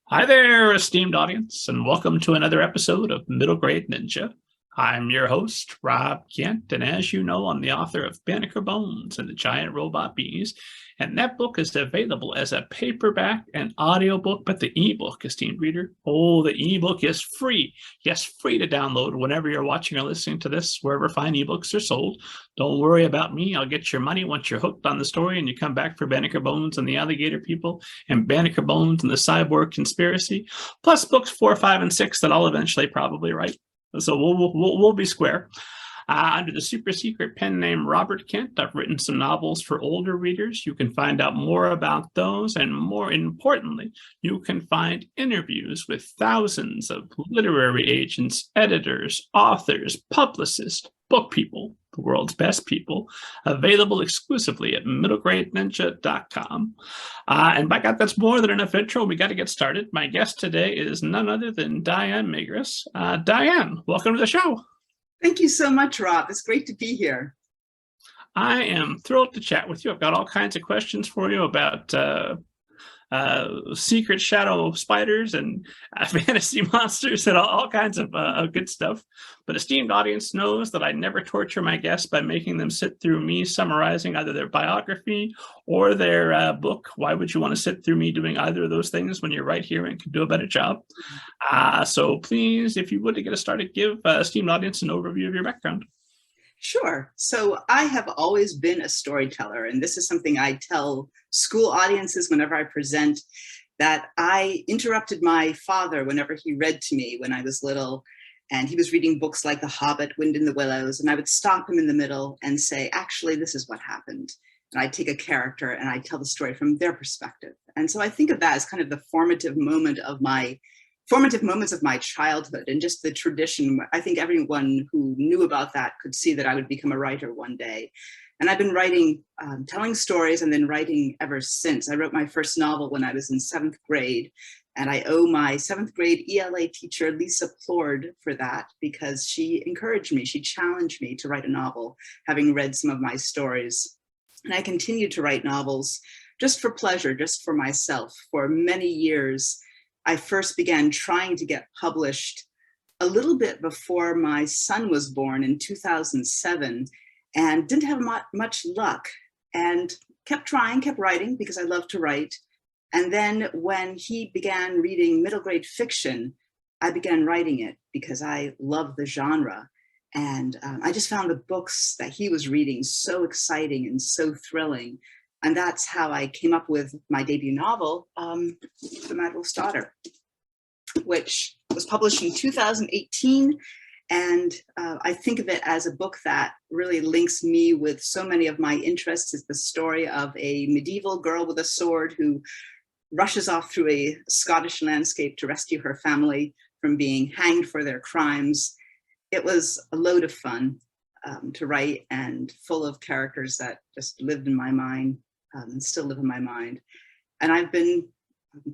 Hi there, esteemed audience, and welcome to another episode of Middle Grade Ninja. I'm your host, Rob Kent, and as you know, I'm the author of Banneker Bones and the Giant Robot Bees, and that book is available as a paperback and audiobook, but the ebook, esteemed reader, the ebook is free. Yes, free to download whenever you're watching or listening to this, wherever fine ebooks are sold. Don't worry about me. I'll get your money once you're hooked on the story and you come back for Banneker Bones and the Alligator People and Banneker Bones and the Cyborg Conspiracy, plus books 4, 5, and 6 that I'll eventually probably write. So we'll be square. Under the super secret pen name Robert Kent, I've written some novels for older readers. You can find out more about those, and more importantly, you can find interviews with thousands of literary agents, editors, authors, publicists, book people, the world's best people, available exclusively at middlegradeninja.com. And by God, that's more than enough intro. We got to get started. My guest today is none other than Diane Magras. Diane, welcome to the show. Thank you so much, Rob. It's great to be here. I am thrilled to chat with you. I've got all kinds of questions for you about secret shadow spiders and fantasy monsters and all kinds of good stuff. But esteemed audience knows that I never torture my guests by making them sit through me summarizing either their biography or their book. Why would you want to sit through me doing either of those things when you're right here and can do a better job? So please, if you would, to get us started, give esteemed audience an overview of your background. Sure. So I have always been a storyteller, and this is something I tell school audiences whenever I present, that I interrupted my father whenever he read to me when I was little, and he was reading books like The Hobbit, Wind in the Willows, and I would stop him in the middle and say, actually, this is what happened. And I'd take a character and I'd tell the story from their perspective. And so I think of that as kind of the formative moments of my childhood, and just the tradition. I think everyone who knew about that could see that I would become a writer one day. And I've been writing, telling stories, and then writing ever since. I wrote my first novel when I was in 7th grade, and I owe my 7th grade ELA teacher, Lisa Plord, for that, because she encouraged me, she challenged me to write a novel, having read some of my stories. And I continued to write novels just for pleasure, just for myself, for many years. I first began trying to get published a little bit before my son was born in 2007, and didn't have much luck, and kept trying, kept writing because I love to write. And then when he began reading middle grade fiction, I began writing it because I love the genre. And I just found the books that he was reading so exciting and so thrilling. And that's how I came up with my debut novel, The Madwell's Daughter, which was published in 2018. And I think of it as a book that really links me with so many of my interests. It's the story of a medieval girl with a sword who rushes off through a Scottish landscape to rescue her family from being hanged for their crimes. It was a load of fun to write, and full of characters that just lived in my mind. And still live in my mind. And I've been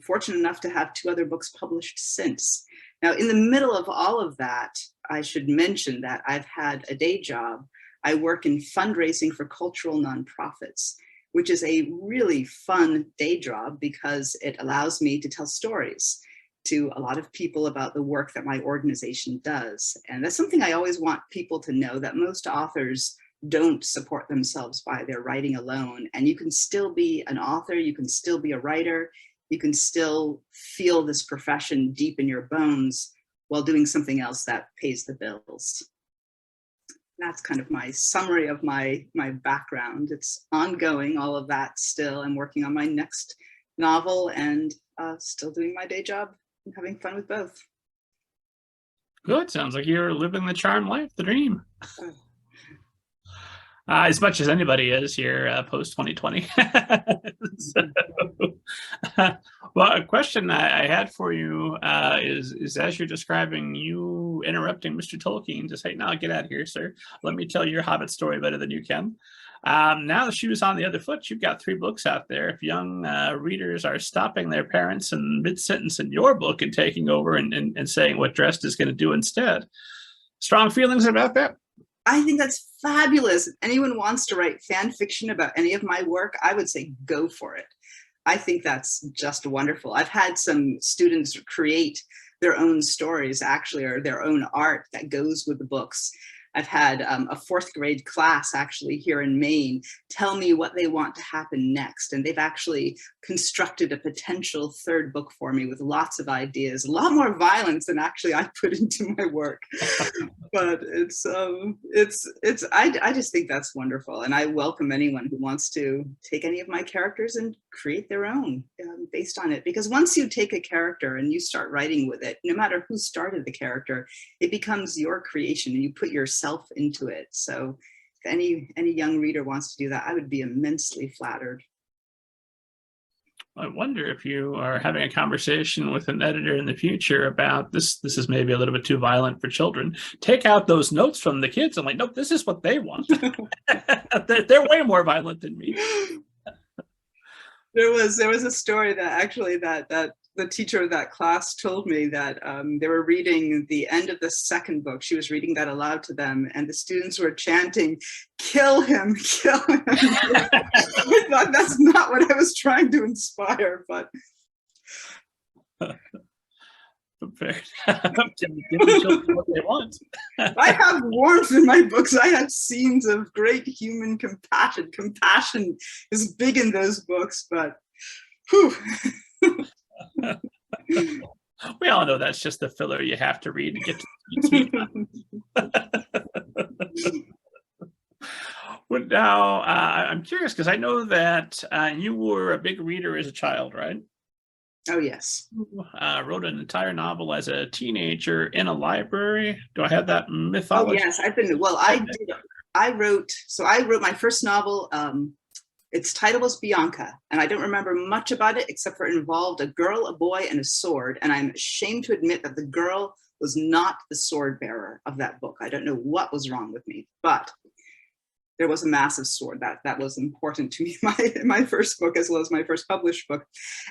fortunate enough to have 2 other books published since. Now, in the middle of all of that, I should mention that I've had a day job. I work in fundraising for cultural nonprofits, which is a really fun day job because it allows me to tell stories to a lot of people about the work that my organization does. And that's something I always want people to know, that most authors don't support themselves by their writing alone. And you can still be an author, you can still be a writer, you can still feel this profession deep in your bones while doing something else that pays the bills. That's kind of my summary of my background. It's ongoing, all of that still. I'm working on my next novel and still doing my day job and having fun with both. Good. Sounds like you're living the charmed life, the dream. As much as anybody is here post 2020. Well, a question I had for you is as you're describing you interrupting Mr. Tolkien to say, "No, get out of here, sir. Let me tell your Hobbit story better than you can." Now the shoe's on the other foot. You've got 3 books out there. If young readers are stopping their parents in mid-sentence in your book and taking over and saying what Drest is going to do instead, strong feelings about that? I think that's fabulous. If anyone wants to write fan fiction about any of my work, I would say go for it. I think that's just wonderful. I've had some students create their own stories, actually, or their own art that goes with the books. I've had a 4th grade class actually here in Maine tell me what they want to happen next. And they've actually constructed a potential 3rd book for me with lots of ideas, a lot more violence than actually I put into my work. But I just think that's wonderful. And I welcome anyone who wants to take any of my characters and create their own based on it. Because once you take a character and you start writing with it, no matter who started the character, it becomes your creation and you put yourself into it. So if any young reader wants to do that, I would be immensely flattered. I wonder if you are having a conversation with an editor in the future about this. This is maybe a little bit too violent for children. Take out those notes from the kids. I'm like, nope, this is what they want. They're way more violent than me. There was a story that actually that the teacher of that class told me that they were reading the end of the 2nd book. She was reading that aloud to them, and the students were chanting, "Kill him, kill him." I thought that's not what I was trying to inspire, but. Give the children what they want. I have warmth in my books. I have scenes of great human compassion. Compassion is big in those books, but whew. We all know that's just the filler you have to read to get to the sweet. Well, now I'm curious because I know that you were a big reader as a child, right? Oh, yes. Wrote an entire novel as a teenager in a library. Do I have that mythology? Oh, yes. I wrote my first novel. Its title was Bianca, and I don't remember much about it except for it involved a girl, a boy, and a sword. And I'm ashamed to admit that the girl was not the sword bearer of that book. I don't know what was wrong with me, but there was a massive sword that was important to me in my first book, as well as my first published book.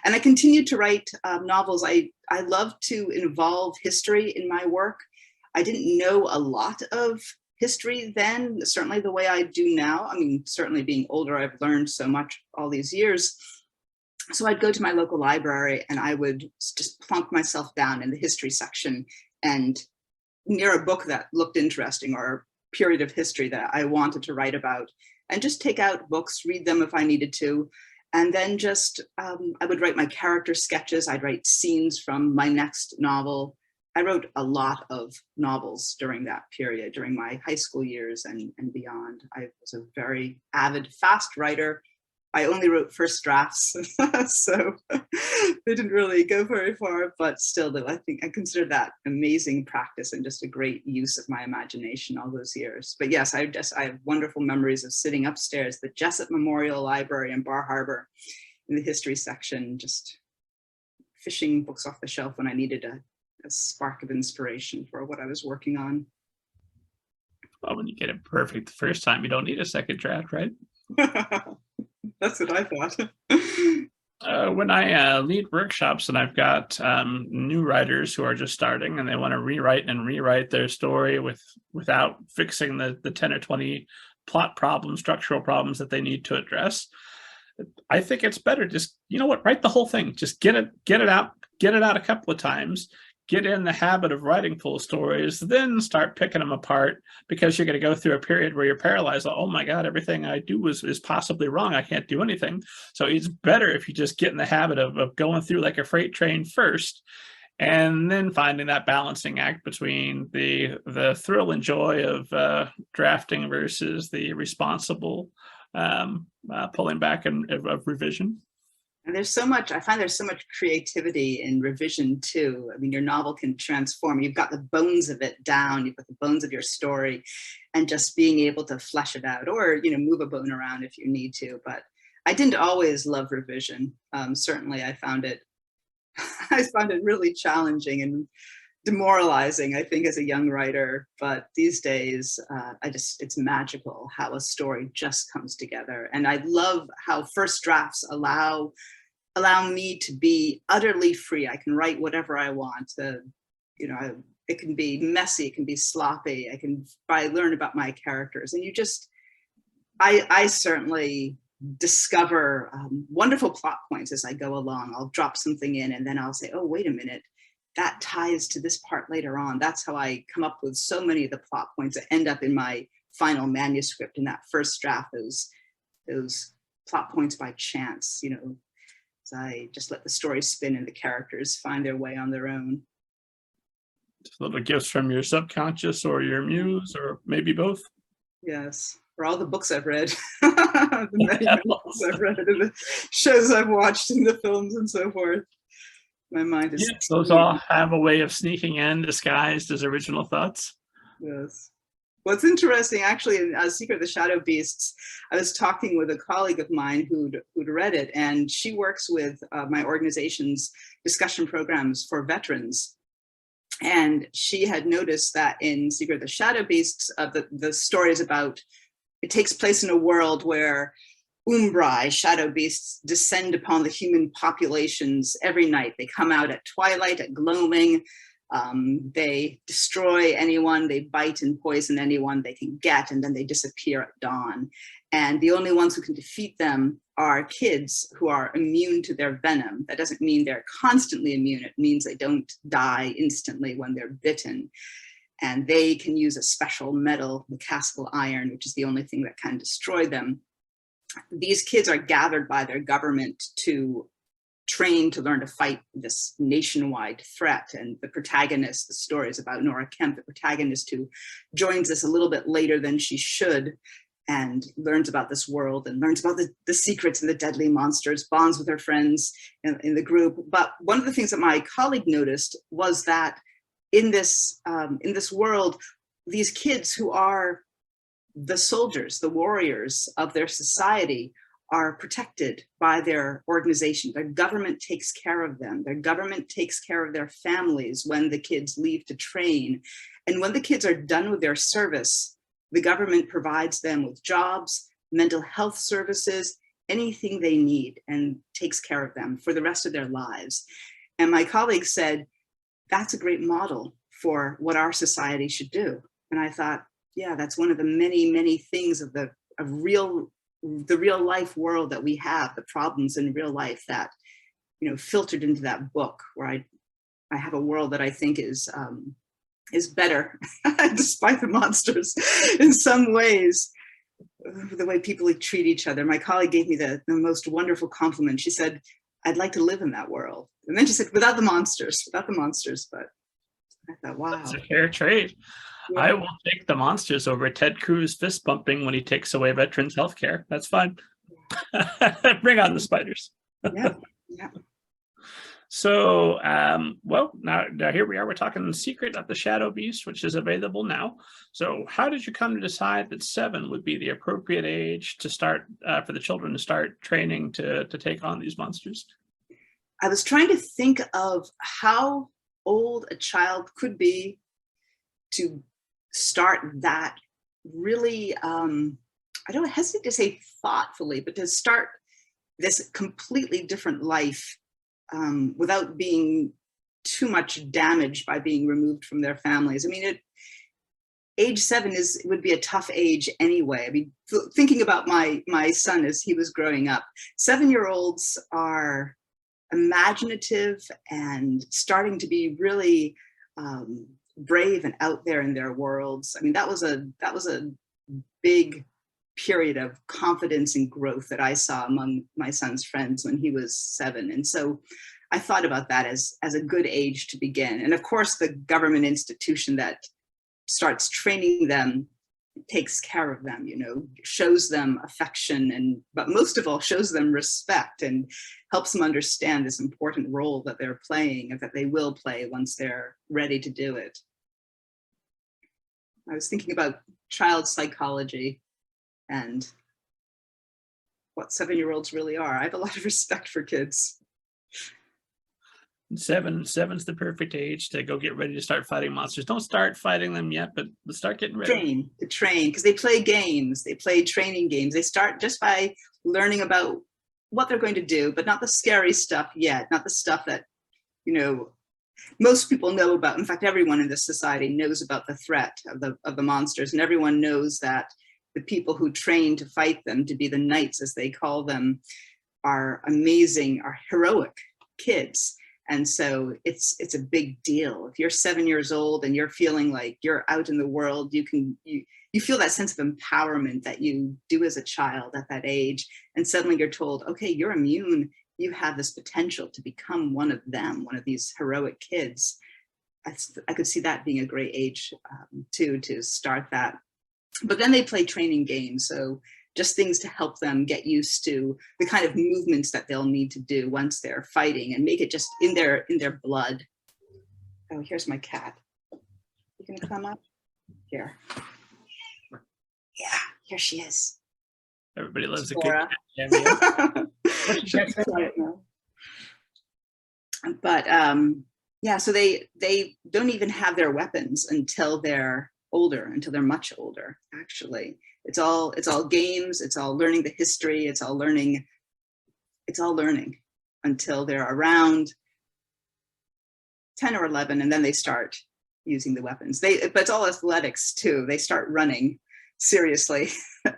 And I continued to write novels. I love to involve history in my work. I didn't know a lot of history then, certainly the way I do now. I mean, certainly being older, I've learned so much all these years. So I'd go to my local library and I would just plunk myself down in the history section and near a book that looked interesting or a period of history that I wanted to write about, and just take out books, read them if I needed to. And then just, I would write my character sketches. I'd write scenes from my next novel. I wrote a lot of novels during that period, during my high school years and beyond. I was a very avid, fast writer. I only wrote first drafts, so they didn't really go very far, but still, I think I consider that amazing practice and just a great use of my imagination all those years. But yes, I have wonderful memories of sitting upstairs at the Jessup Memorial Library in Bar Harbor in the history section, just fishing books off the shelf when I needed a spark of inspiration for what I was working on. Well, when you get it perfect the first time, you don't need a second draft, right? That's what I thought. When I lead workshops and I've got new writers who are just starting and they want to rewrite their story without fixing the 10 or 20 plot problems, structural problems that they need to address, I think it's better just, you know what, write the whole thing. Just get it out a couple of times. Get in the habit of writing full stories, then start picking them apart, because you're going to go through a period where you're paralyzed. Oh my God, everything I do is possibly wrong. I can't do anything. So it's better if you just get in the habit of going through like a freight train first, and then finding that balancing act between the thrill and joy of drafting versus the responsible pulling back of revision. And I find there's so much creativity in revision too. I mean, your novel can transform. You've got the bones of it down, you've got the bones of your story, and just being able to flesh it out, or, move a bone around if you need to. But I didn't always love revision. Certainly I found it really challenging and demoralizing, I think, as a young writer. But these days, it's magical how a story just comes together. And I love how first drafts allow me to be utterly free. I can write whatever I want. It can be messy, it can be sloppy. I learn about my characters, and I certainly discover wonderful plot points as I go along. I'll drop something in and then I'll say, oh, wait a minute, that ties to this part later on. That's how I come up with so many of the plot points that end up in my final manuscript in that first draft, those plot points by chance, you know, as I just let the story spin and the characters find their way on their own. Little gifts from your subconscious or your muse, or maybe both. Yes, for all the books I've read, the many books I've read, and the shows I've watched, and the films and so forth. My mind is. Yes, those all have a way of sneaking in disguised as original thoughts. Yes. What's interesting, actually, in Secret of the Shadow Beasts, I was talking with a colleague of mine who'd read it, and she works with my organization's discussion programs for veterans. And she had noticed that in Secret of the Shadow Beasts, the story is about, it takes place in a world where Umbrai, shadow beasts, descend upon the human populations every night. They come out at twilight, at gloaming. They destroy anyone, they bite and poison anyone they can get, and then they disappear at dawn. And the only ones who can defeat them are kids who are immune to their venom. That doesn't mean they're constantly immune. It means they don't die instantly when they're bitten. And they can use a special metal, the Caskell iron, which is the only thing that can destroy them. These kids are gathered by their government to train to learn to fight this nationwide threat. And the protagonist, the story is about Nora Kemp, the protagonist who joins us a little bit later than she should, and learns about this world and learns about the secrets and the deadly monsters, bonds with her friends in the group. But one of the things that my colleague noticed was that in this world, these kids who are the soldiers, the warriors of their society, are protected by their organization. Their government takes care of them. Their government takes care of their families when the kids leave to train. And when the kids are done with their service, the government provides them with jobs, mental health services, anything they need, and takes care of them for the rest of their lives. And my colleague said, that's a great model for what our society should do. And I thought, yeah, that's one of the many, many things of the real life world that we have, the problems in real life that, you know, filtered into that book, where I have a world that I think is better, despite the monsters in some ways, the way people treat each other. My colleague gave me the most wonderful compliment. She said, I'd like to live in that world. And then she said, without the monsters, but I thought, wow. That's a fair trade. Yeah. I will take the monsters over Ted Cruz fist bumping when he takes away veterans' health care. That's fine. Bring on the spiders. Yeah. So, well, now here we are. We're talking Secret of the Shadow Beast, which is available now. So how did you come to decide that 7 would be the appropriate age to start for the children to start training to take on these monsters? I was trying to think of how old a child could be to start that really, I don't hesitate to say thoughtfully, but to start this completely different life without being too much damaged by being removed from their families. I mean, age 7 would be a tough age anyway. I mean, thinking about my son as he was growing up, 7-year-olds are imaginative and starting to be really brave and out there in their worlds. I mean, that was a big period of confidence and growth that I saw among my son's friends when he was 7. And so I thought about that as a good age to begin. And of course, the government institution that starts training them takes care of them, you know, shows them affection, but most of all shows them respect and helps them understand this important role that they're playing and that they will play once they're ready to do it. I was thinking about child psychology and what 7-year-olds really are. I have a lot of respect for kids. 7's the perfect age to go get ready to start fighting monsters. Don't start fighting them yet, but start getting ready. Train, because they play games. They play training games. They start just by learning about what they're going to do, but not the scary stuff yet, not the stuff that, you know, most people know about. In fact, everyone in this society knows about the threat of the monsters, and everyone knows that the people who train to fight them, to be the knights, as they call them, are amazing, are heroic kids. And so it's a big deal. If you're 7 years old and you're feeling like you're out in the world, you feel that sense of empowerment that you do as a child at that age. And suddenly you're told, okay, you're immune. You have this potential to become one of them, one of these heroic kids. I could see that being a great age too, to start that. But then they play training games. So just things to help them get used to the kind of movements that they'll need to do once they're fighting, and make it just in their blood. Oh, here's my cat. You can come up here. Yeah, here she is. Everybody loves Laura. a good cat. But yeah, so they don't even have their weapons until they're older, until they're much older, actually. It's all games, it's all learning the history, it's all learning until they're around 10 or 11, and then they start using the weapons. But it's all athletics too. They start running seriously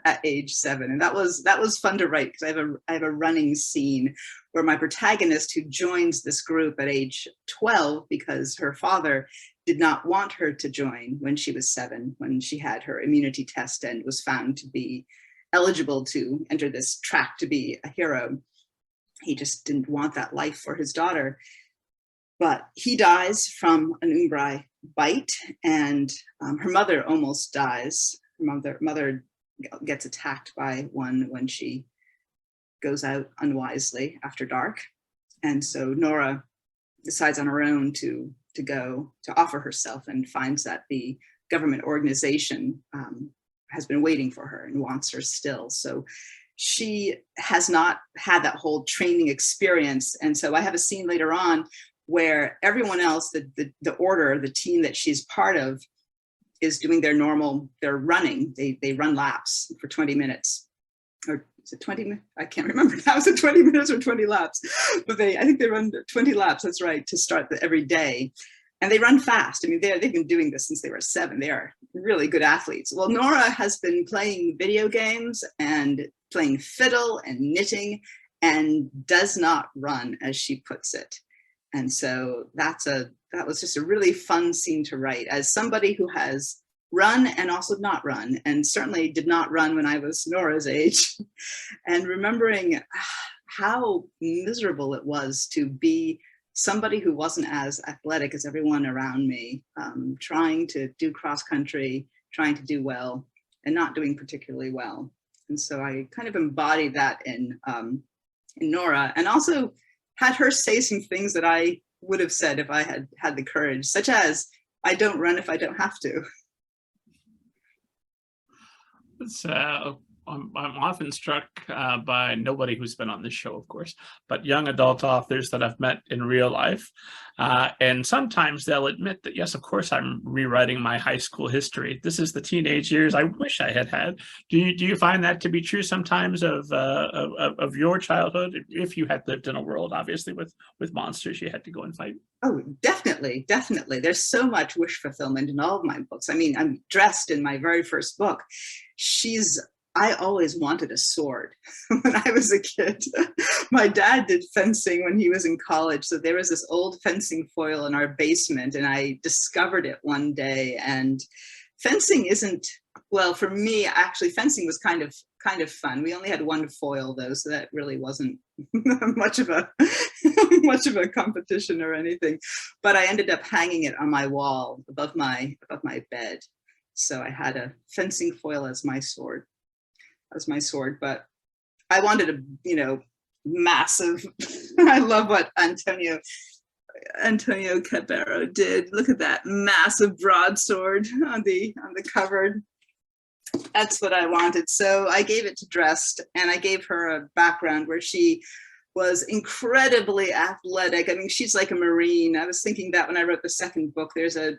at age 7, and that was fun to write, because I have a running scene where my protagonist, who joins this group at age 12 because her father did not want her to join when she was 7, when she had her immunity test and was found to be eligible to enter this track to be a hero. He just didn't want that life for his daughter. But he dies from an umbrai bite, and her mother almost dies. Her mother gets attacked by one when she goes out unwisely after dark. And so Nora decides on her own to go to offer herself, and finds that the government organization has been waiting for her and wants her still. So she has not had that whole training experience. And so I have a scene later on where everyone else, the order, the team that she's part of, is doing they're running. They run laps for 20 minutes. Or is it 20 minutes? I can't remember now. Is it 20 minutes or 20 laps? But I think they run 20 laps, that's right, to start every day. And they run fast. I mean, they've been doing this since they were 7. They are really good athletes. Well, Nora has been playing video games and playing fiddle and knitting, and does not run, as she puts it. And so that was just a really fun scene to write, as somebody who has run and also not run, and certainly did not run when I was Nora's age, and remembering how miserable it was to be somebody who wasn't as athletic as everyone around me, trying to do cross country, trying to do well, and not doing particularly well. And so I kind of embodied that in Nora, and also had her say some things that I would have said if I had had the courage, such as, I don't run if I don't have to. I'm often struck by nobody who's been on this show, of course, but young adult authors that I've met in real life. And sometimes they'll admit that, yes, of course, I'm rewriting my high school history. This is the teenage years I wish I had had. Do you find that to be true sometimes of your childhood, if you had lived in a world, obviously, with monsters you had to go and fight? Oh, definitely, definitely. There's so much wish fulfillment in all of my books. I mean, I'm dressed in my very first book. I always wanted a sword when I was a kid. My dad did fencing when he was in college. So there was this old fencing foil in our basement, and I discovered it one day. And fencing isn't, well, for me, actually, fencing was kind of fun. We only had one foil though, so that really wasn't much of a competition or anything. But I ended up hanging it on my wall above my bed. So I had a fencing foil as my sword. But I wanted a, massive, I love what Antonio Cabero did. Look at that massive broadsword on the cover. That's what I wanted. So I gave it to Dressed, and I gave her a background where she was incredibly athletic. I mean, she's like a Marine. I was thinking that when I wrote the second book, there's a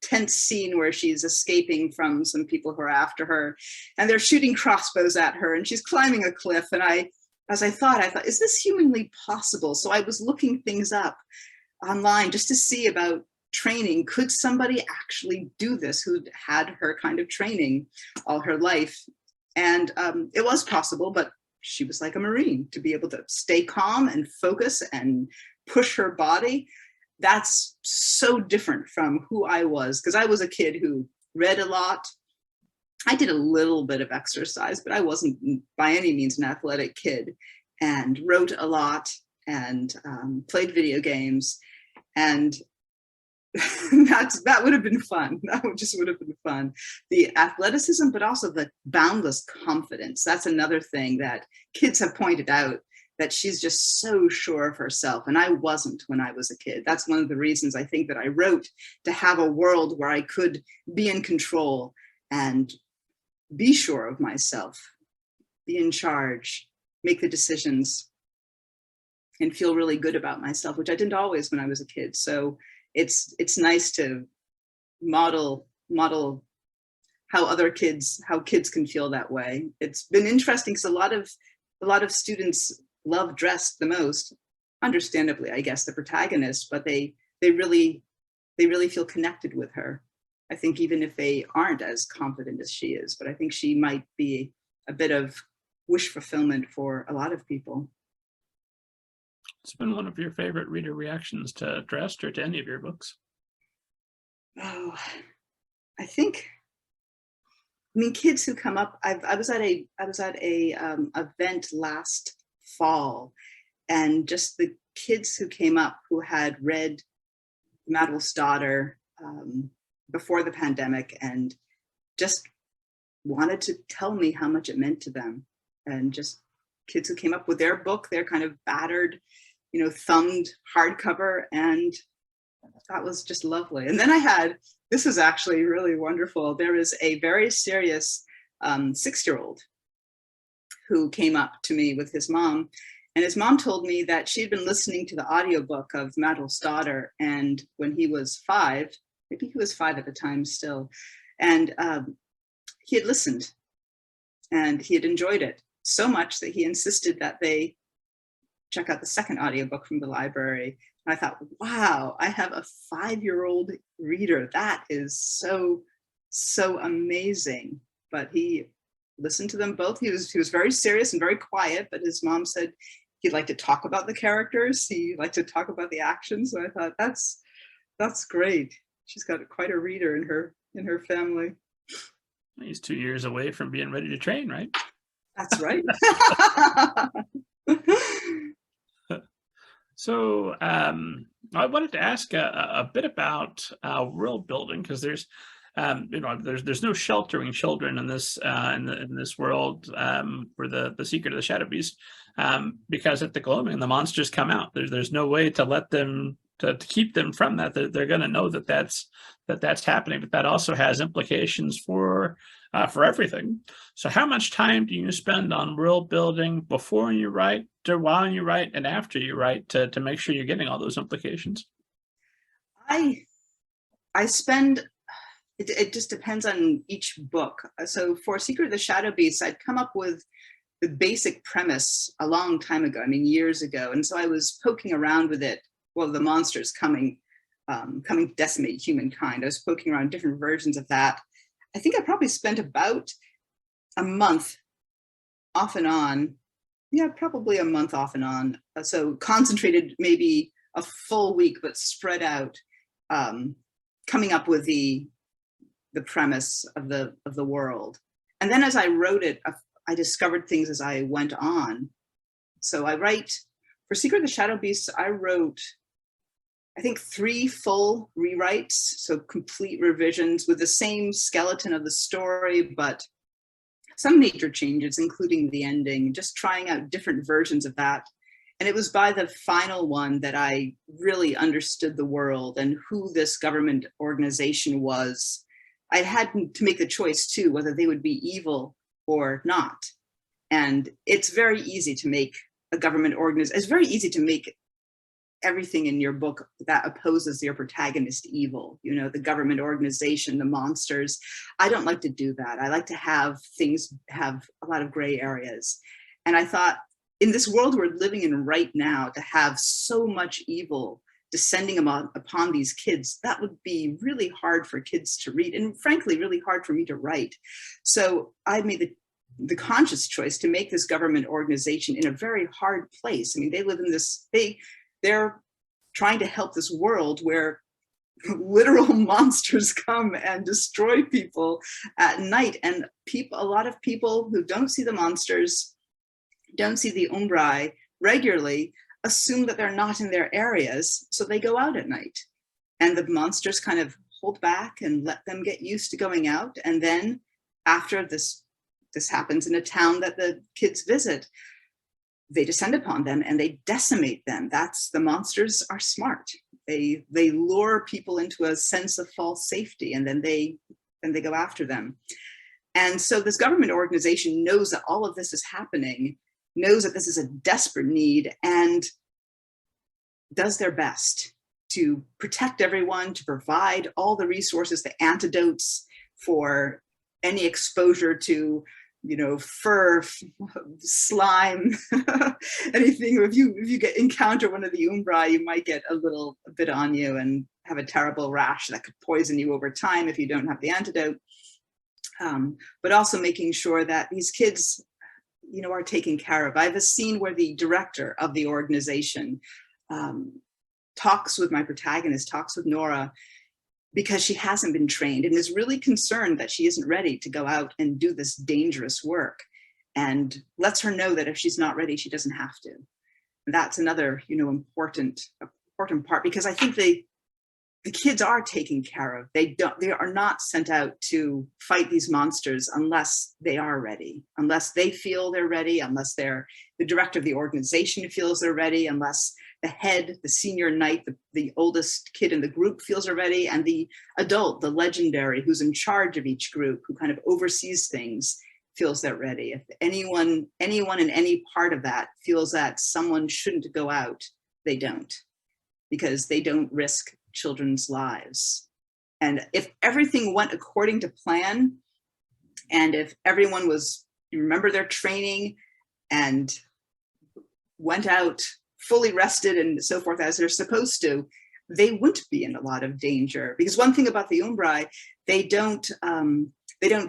tense scene where she's escaping from some people who are after her, and they're shooting crossbows at her, and she's climbing a cliff. And I thought, is this humanly possible? So I was looking things up online just to see about training. Could somebody actually do this who'd had her kind of training all her life? And it was possible, but she was like a Marine, to be able to stay calm and focus and push her body. That's so different from who I was, because I was a kid who read a lot. I did a little bit of exercise, but I wasn't by any means an athletic kid, and wrote a lot and played video games. And that would have been fun. Would have been fun. The athleticism, but also the boundless confidence. That's another thing that kids have pointed out, that she's just so sure of herself. And I wasn't when I was a kid. That's one of the reasons I think that I wrote, to have a world where I could be in control and be sure of myself, be in charge, make the decisions, and feel really good about myself, which I didn't always when I was a kid. So it's nice to model how kids can feel that way. It's been interesting because a lot of students love dress the most, understandably, I guess, the protagonist, but they really feel connected with her. I think even if they aren't as confident as she is, but I think she might be a bit of wish fulfillment for a lot of people. It's been one of your favorite reader reactions to Dressed or to any of your books? Oh, I mean, kids who come up. I was at a event last fall, and just the kids who came up who had read Madwell's daughter before the pandemic, and just wanted to tell me how much it meant to them. And just kids who came up with their book, their kind of battered, thumbed hardcover, and that was just lovely. And then this was actually really wonderful. There is a very serious 6-year-old who came up to me with his mom, and his mom told me that she'd been listening to the audiobook of Madwell's daughter, and when he was 5, maybe he was 5 at the time still, and he had listened and he had enjoyed it so much that he insisted that they check out the second audiobook from the library. And I thought, wow, I have a 5-year-old reader. That is so amazing. But he listened to them both. He was very serious and very quiet, but his mom said he'd like to talk about the characters. He liked to talk about the action. So I thought, that's great. She's got quite a reader in her family. He's 2 years away from being ready to train, right? That's right. So I wanted to ask a bit about world building, because there's no sheltering children in this in this world for the Secret of the Shadow Beast, because at the gloaming the monsters come out. There's no way to let them to keep them from that. They're going to know that's happening, but that also has implications for everything. So how much time do you spend on world building before you write, while you write, and after you write to make sure you're getting all those implications? I spend, it just depends on each book. So for Secret of the Shadow Beast, I'd come up with the basic premise a long time ago, I mean years ago, and so I was poking around with it. Well, the monsters coming to decimate humankind. I was poking around different versions of that. I think I probably spent about a month off and on. Yeah, probably a month off and on. So concentrated maybe a full week, but spread out, coming up with the premise of the world. And then as I wrote it, I discovered things as I went on. So I write, for Secret of the Shadow Beast, I wrote, I think 3 full rewrites, so complete revisions with the same skeleton of the story, but some major changes, including the ending, just trying out different versions of that. And it was by the final one that I really understood the world and who this government organization was. I had to make the choice too, whether they would be evil or not. And it's very easy to make a government organization, it's very easy to make everything in your book that opposes your protagonist evil, the government organization, the monsters. I don't like to do that. I like to have things have a lot of gray areas. And I thought, in this world we're living in right now, to have so much evil descending upon these kids, that would be really hard for kids to read, and frankly, really hard for me to write. So I made the conscious choice to make this government organization in a very hard place. I mean, they live in this, they're trying to help this world where literal monsters come and destroy people at night. And a lot of people who don't see the monsters, don't see the umbrai regularly, assume that they're not in their areas, so they go out at night. And the monsters kind of hold back and let them get used to going out. And then after this happens in a town that the kids visit, they descend upon them and they decimate them. The monsters are smart. They lure people into a sense of false safety, and then they go after them. And so this government organization knows that all of this is happening, knows that this is a desperate need, and does their best to protect everyone, to provide all the resources, the antidotes for any exposure to, fur, slime, anything. If you encounter one of the umbrai, you might get a bit on you and have a terrible rash that could poison you over time if you don't have the antidote. But also making sure that these kids, are taken care of. I have a scene where the director of the organization talks with my protagonist, talks with Nora, because she hasn't been trained and is really concerned that she isn't ready to go out and do this dangerous work, and lets her know that if she's not ready, she doesn't have to. And that's another, important part, because I think the kids are taken care of. They are not sent out to fight these monsters unless they are ready, unless they feel they're ready, unless the director of the organization feels they're ready, unless the head, the senior knight, the oldest kid in the group feels they're ready, and the adult, the legendary, who's in charge of each group, who kind of oversees things, feels they're ready. If anyone in any part of that feels that someone shouldn't go out, they don't, because they don't risk children's lives. And if everything went according to plan, and if everyone remember their training and went out fully rested and so forth as they're supposed to, they wouldn't be in a lot of danger. Because one thing about the umbrai, they don't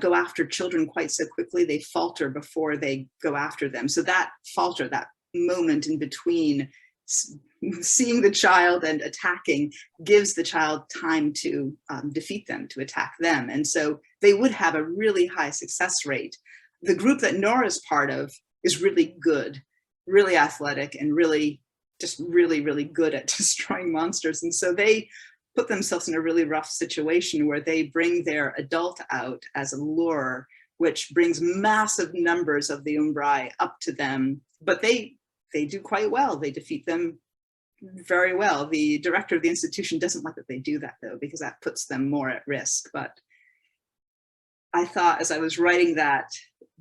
go after children quite so quickly. They falter before they go after them. So that falter, that moment in between seeing the child and attacking, gives the child time to defeat them, to attack them. And so they would have a really high success rate. The group that Nora's part of is really good, really athletic, and really good at destroying monsters. And so they put themselves in a really rough situation where they bring their adult out as a lure, which brings massive numbers of the umbrai up to them. But they do quite well. They defeat them very well. The director of the institution doesn't like that they do that, though, because that puts them more at risk. But I thought, as I was writing that,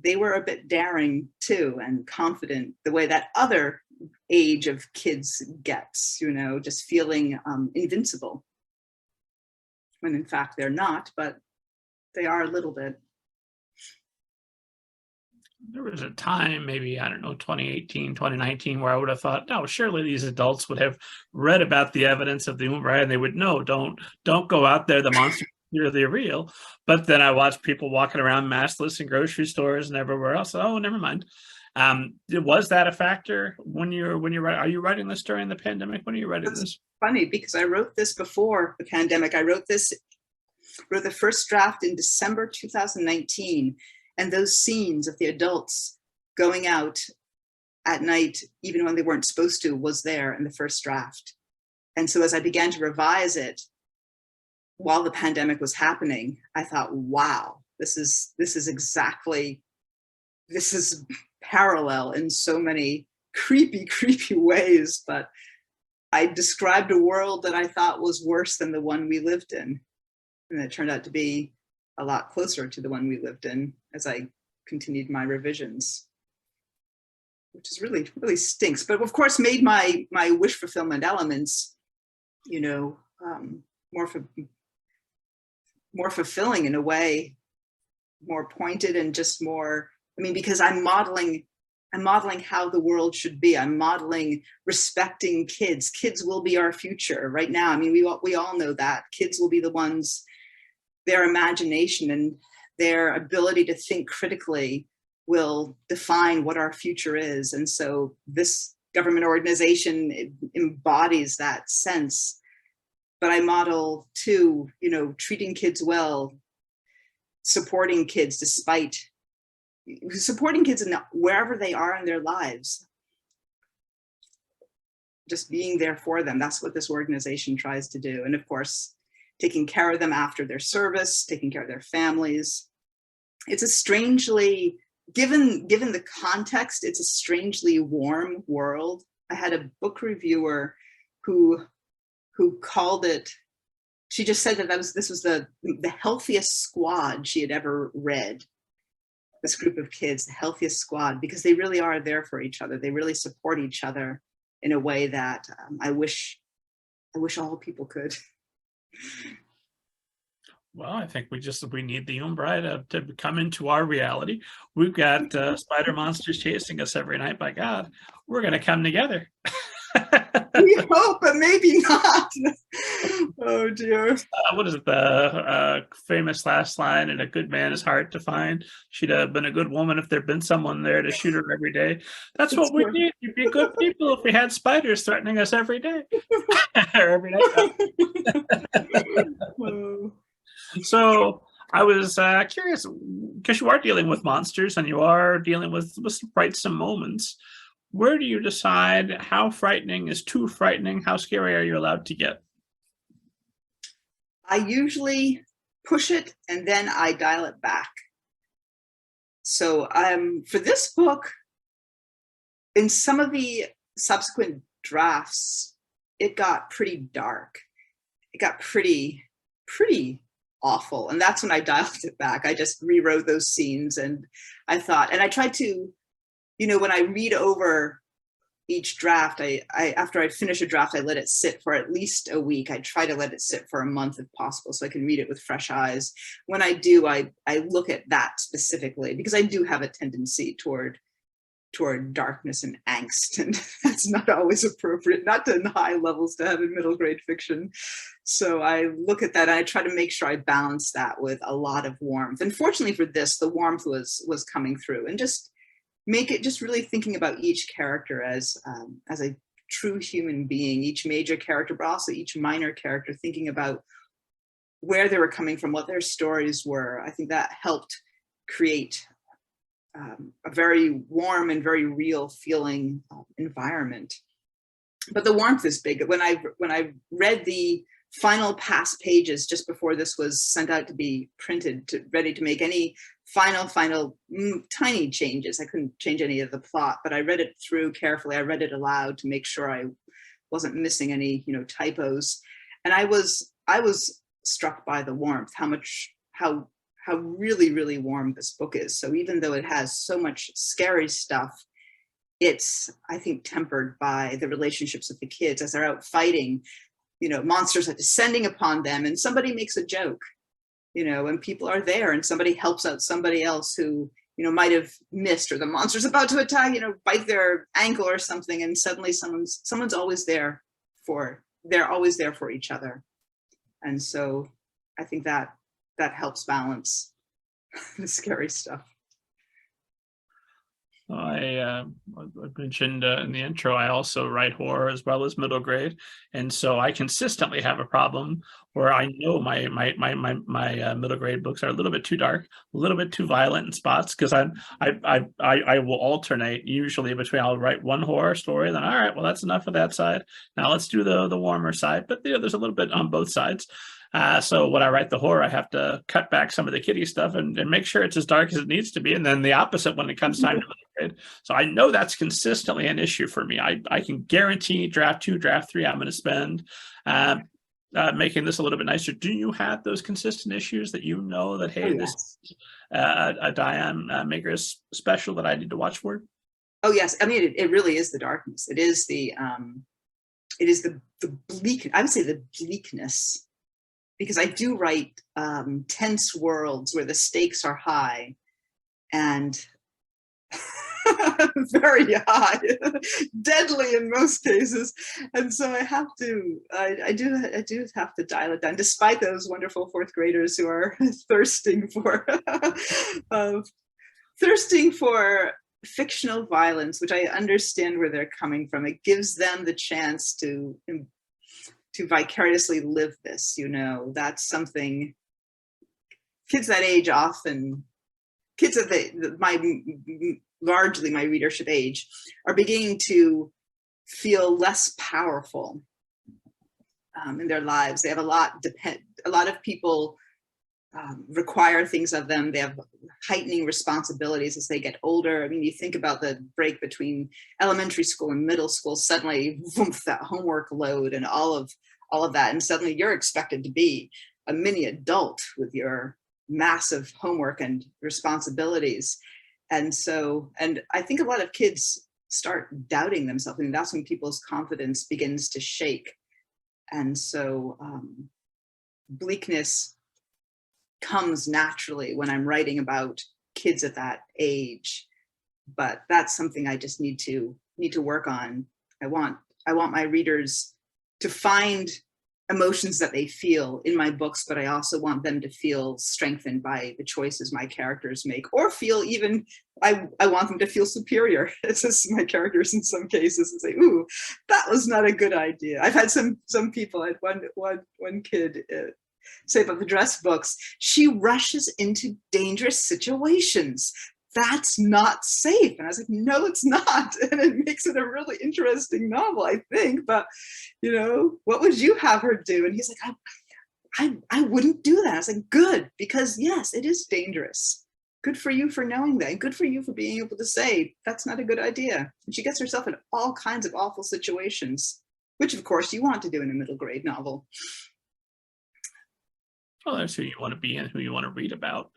they were a bit daring too, and confident, the way that other age of kids gets, just feeling invincible, when in fact they're not, but they are a little bit. There was a time, maybe, 2018, 2019, where I would have thought, no, surely these adults would have read about the evidence of the umbrai and they would know, don't go out there, the monster, they're real. But then I watched people walking around maskless in grocery stores and everywhere else. Oh, never mind. Was that a factor when you're writing? Are you writing this during the pandemic? When are you writing this? Funny, because I wrote this before the pandemic. I wrote the first draft in December 2019. And those scenes of the adults going out at night, even when they weren't supposed to, was there in the first draft. And so as I began to revise it while the pandemic was happening, I thought, wow, this is parallel in so many creepy ways. But I described a world that I thought was worse than the one we lived in. And it turned out to be a lot closer to the one we lived in as I continued my revisions, which is really, really stinks. But of course made my wish fulfillment elements, more fulfilling in a way, more pointed and just more, because I'm modeling I'm modeling how the world should be. I'm modeling respecting kids. Kids will be our future right now. I mean, we all know that kids will be the ones, their imagination and their ability to think critically will define what our future is. And so this government organization embodies that sense. But I model too, treating kids well, supporting kids supporting kids in wherever they are in their lives, just being there for them. That's what this organization tries to do. And of course, taking care of them after their service, taking care of their families. It's a strangely, given the context, it's a strangely warm world. I had a book reviewer who called it, she just said that this was the healthiest squad she had ever read. This group of kids, the healthiest squad, because they really are there for each other. They really support each other in a way that I wish all people could. Well, I think we need the Umbra to come into our reality. We've got spider monsters chasing us every night. By God, we're going to come together. We hope, but maybe not. Oh dear. What is it? The famous last line, "And a good man is hard to find. She'd have been a good woman if there'd been someone there to shoot her every day." That's what we need. We'd be good people if we had spiders threatening us every day. Every night. So I was curious, because you are dealing with monsters and you are dealing with some frightsome moments. Where do you decide how frightening is too frightening? How scary are you allowed to get? I usually push it and then I dial it back. So for this book, in some of the subsequent drafts, it got pretty dark. It got pretty awful. And that's when I dialed it back. I just rewrote those scenes and I thought, and I tried to, when I read over each draft, after I finish a draft, I let it sit for at least a week. I try to let it sit for a month if possible, so I can read it with fresh eyes. When I do, I look at that specifically, because I do have a tendency toward darkness and angst, and that's not always appropriate, not to high levels to have in middle grade fiction. So I look at that and I try to make sure I balance that with a lot of warmth. And fortunately for this, the warmth was coming through, and just make it just really thinking about each character as a true human being, each major character, but also each minor character, thinking about where they were coming from, what their stories were. I think that helped create a very warm and very real feeling environment. But the warmth is big. When I read the final pass pages just before this was sent out to be printed, ready to make any final tiny changes, I couldn't change any of the plot, but I read it through carefully. I read it aloud to make sure I wasn't missing any typos, and I was struck by the warmth, how really warm this book is. So even though it has so much scary stuff, it's, I think, tempered by the relationships of the kids as they're out fighting. Monsters are descending upon them and somebody makes a joke, and people are there and somebody helps out somebody else who, might have missed, or the monster's about to attack, bite their ankle or something. And suddenly someone's always there they're always there for each other. And so I think that helps balance the scary stuff. I mentioned in the intro, I also write horror as well as middle grade, and so I consistently have a problem where I know my middle grade books are a little bit too dark, a little bit too violent in spots, because I will alternate usually between, I'll write one horror story, then all right, well that's enough of that side. Now let's do the warmer side, but there's a little bit on both sides. So when I write the horror, I have to cut back some of the kiddie stuff and make sure it's as dark as it needs to be. And then the opposite when it comes time to middle grade. So I know that's consistently an issue for me. I can guarantee draft 2, draft 3, I'm going to spend making this a little bit nicer. Do you have those consistent issues that that, hey, this is a Diane Magras special that I need to watch for? Oh yes, I mean it really is the darkness. It is the bleak. I would say the bleakness. Because I do write tense worlds where the stakes are high, and very high, deadly in most cases. And so I do have to dial it down, despite those wonderful fourth graders who are thirsting for fictional violence, which I understand where they're coming from. It gives them the chance to vicariously live this, you know. That's something kids that age often, kids of largely my readership age, are beginning to feel less powerful in their lives. They have a lot of people require things of them. They have heightening responsibilities as they get older. I mean, you think about the break between elementary school and middle school, suddenly woof, that homework load and all of that. And suddenly you're expected to be a mini adult with your massive homework and responsibilities. And I think a lot of kids start doubting themselves. I mean, that's when people's confidence begins to shake. And so bleakness comes naturally when I'm writing about kids at that age, but that's something I just need to work on. I want my readers to find emotions that they feel in my books, but I also want them to feel strengthened by the choices my characters make, or feel even, I want them to feel superior. It's just my characters in some cases and say, ooh, that was not a good idea. I've had some people, I had one kid say about the dress books, she rushes into dangerous situations. That's not safe. And I was like, no, it's not. And it makes it a really interesting novel, I think. But, you know, what would you have her do? And he's like, I wouldn't do that. I was like, good, because yes, it is dangerous. Good for you for knowing that. And good for you for being able to say, that's not a good idea. And she gets herself in all kinds of awful situations, which of course you want to do in a middle grade novel. Well, that's who you want to be and who you want to read about.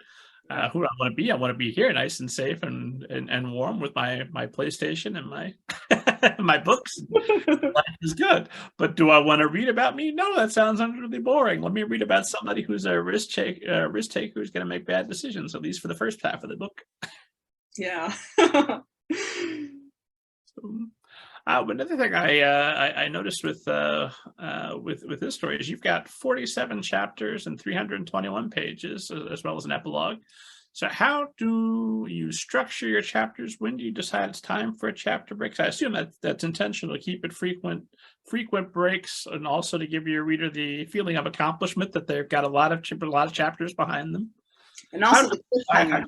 Who I want to be here, nice and safe and warm with my PlayStation and my my books. Life is good. But do I want to read about me? No, that sounds really boring. Let me read about somebody who's a risk taker who's going to make bad decisions, at least for the first half of the book. Yeah. But another thing I noticed with this story is you've got 47 chapters and 321 pages, as well as an epilogue. So how do you structure your chapters? When do you decide it's time for a chapter break? I assume that's intentional, to keep it frequent breaks, and also to give your reader the feeling of accomplishment that they've got a lot of chapters behind them. And also the cliffhanger.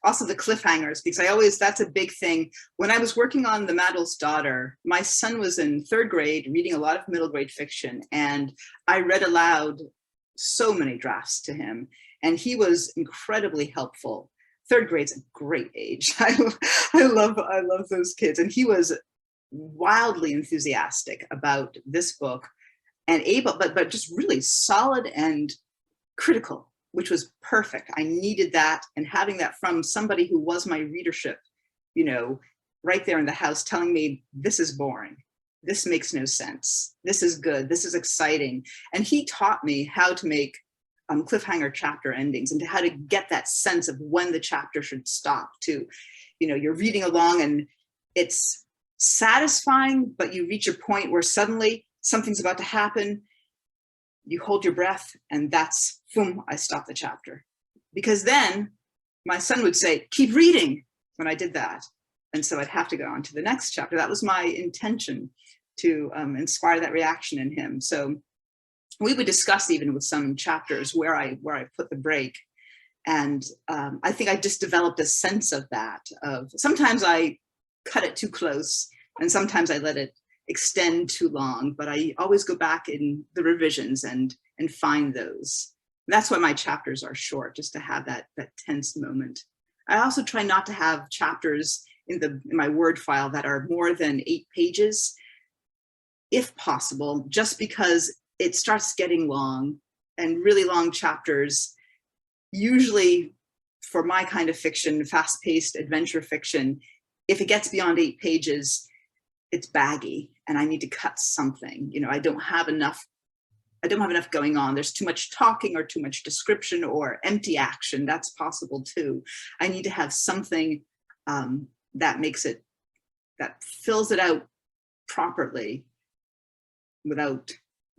Also the cliffhangers, because that's a big thing. When I was working on The Madwell's Daughter, my son was in third grade reading a lot of middle grade fiction, and I read aloud so many drafts to him, and he was incredibly helpful. Third grade's a great age. I love those kids. And he was wildly enthusiastic about this book and able, but just really solid and critical, which was perfect. I needed that, and having that from somebody who was my readership, you know, right there in the house telling me, this is boring, this makes no sense, this is good, this is exciting. And he taught me how to make cliffhanger chapter endings and how to get that sense of when the chapter should stop too. You know, you're reading along and it's satisfying, but you reach a point where suddenly something's about to happen. You hold your breath, and that's, boom, I stop the chapter. Because then my son would say, keep reading when I did that. And so I'd have to go on to the next chapter. That was my intention, to inspire that reaction in him. So we would discuss even with some chapters where I put the break. And I think I just developed a sense of that, of sometimes I cut it too close and sometimes I let it extend too long, but I always go back in the revisions and find those. That's why my chapters are short, just to have that tense moment. I also try not to have chapters in my Word file that are more than 8 pages, if possible, just because it starts getting long, and really long chapters, usually for my kind of fiction, fast-paced adventure fiction, if it gets beyond 8 pages, it's baggy and I need to cut something. You know, I don't have enough going on. There's too much talking or too much description or empty action. That's possible too. I need to have something that fills it out properly without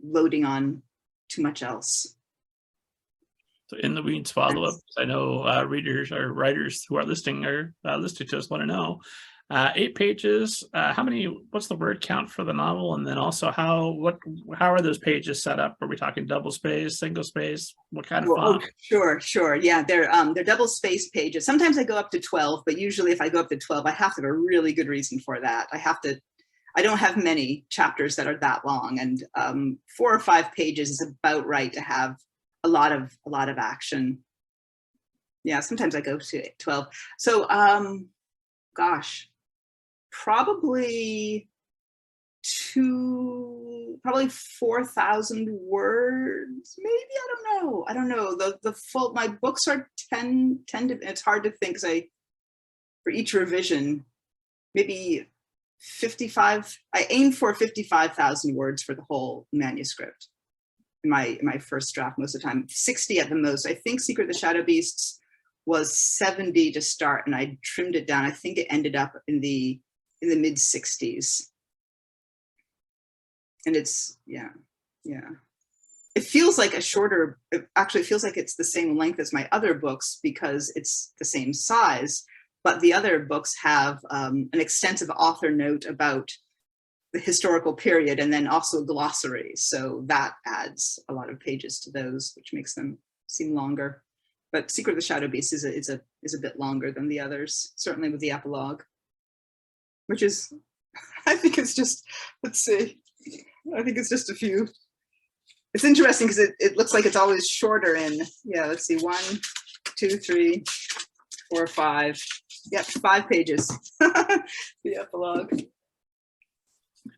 loading on too much else. So in the weeds follow-up, I know readers or writers who are listening to us want to know, 8 pages, what's the word count for the novel? And then also how are those pages set up? Are we talking double space, single space? What kind of font? Sure. Yeah, they're double space pages. Sometimes I go up to 12, but usually if I go up to 12, I have to have a really good reason for that. I don't have many chapters that are that long, and 4 or 5 pages is about right to have a lot of action. Yeah, sometimes I go to 12. So, gosh, probably 4,000 words, maybe. I don't know. The full, my books are 10 to, it's hard to think because for each revision, maybe 55, I aim for 55,000 words for the whole manuscript in my first draft most of the time, 60 at the most. I think Secret of the Shadow Beasts was 70 to start, and I trimmed it down. I think it ended up in the mid 60s. And it's, yeah. It feels like it feels like it's the same length as my other books because it's the same size, but the other books have an extensive author note about the historical period and then also a glossary. So that adds a lot of pages to those, which makes them seem longer. But Secret of the Shadow Beast is a bit longer than the others, certainly with the epilogue, which is, I think it's just, let's see, I think it's just a few. It's interesting because it looks like it's always shorter in, yeah, let's see, 1, 2, 3, 4, 5. Yep, 5 pages, the epilogue.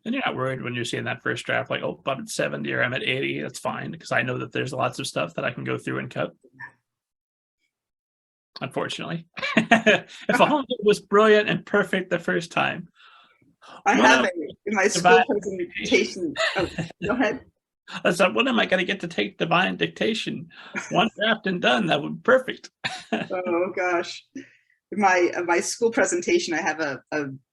And you're not worried when you're seeing that first draft, like, oh, I'm at 70 or I'm at 80, that's fine, because I know that there's lots of stuff that I can go through and cut. Unfortunately. If a home was brilliant and perfect the first time. I have it in my school presentation. Oh, go ahead. I said, when am I going to get to take divine dictation? One draft and done, that would be perfect. Oh gosh. In my school presentation, I have a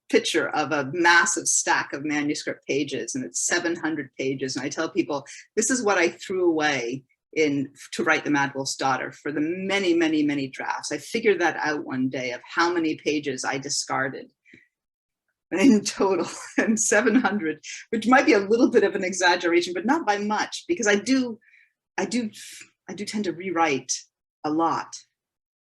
picture of a massive stack of manuscript pages, and it's 700 pages. And I tell people, this is what I threw away to write The Madwell's Daughter for the many, many, many drafts. I figured that out one day of how many pages I discarded in total, and 700, which might be a little bit of an exaggeration, but not by much, because I do tend to rewrite a lot,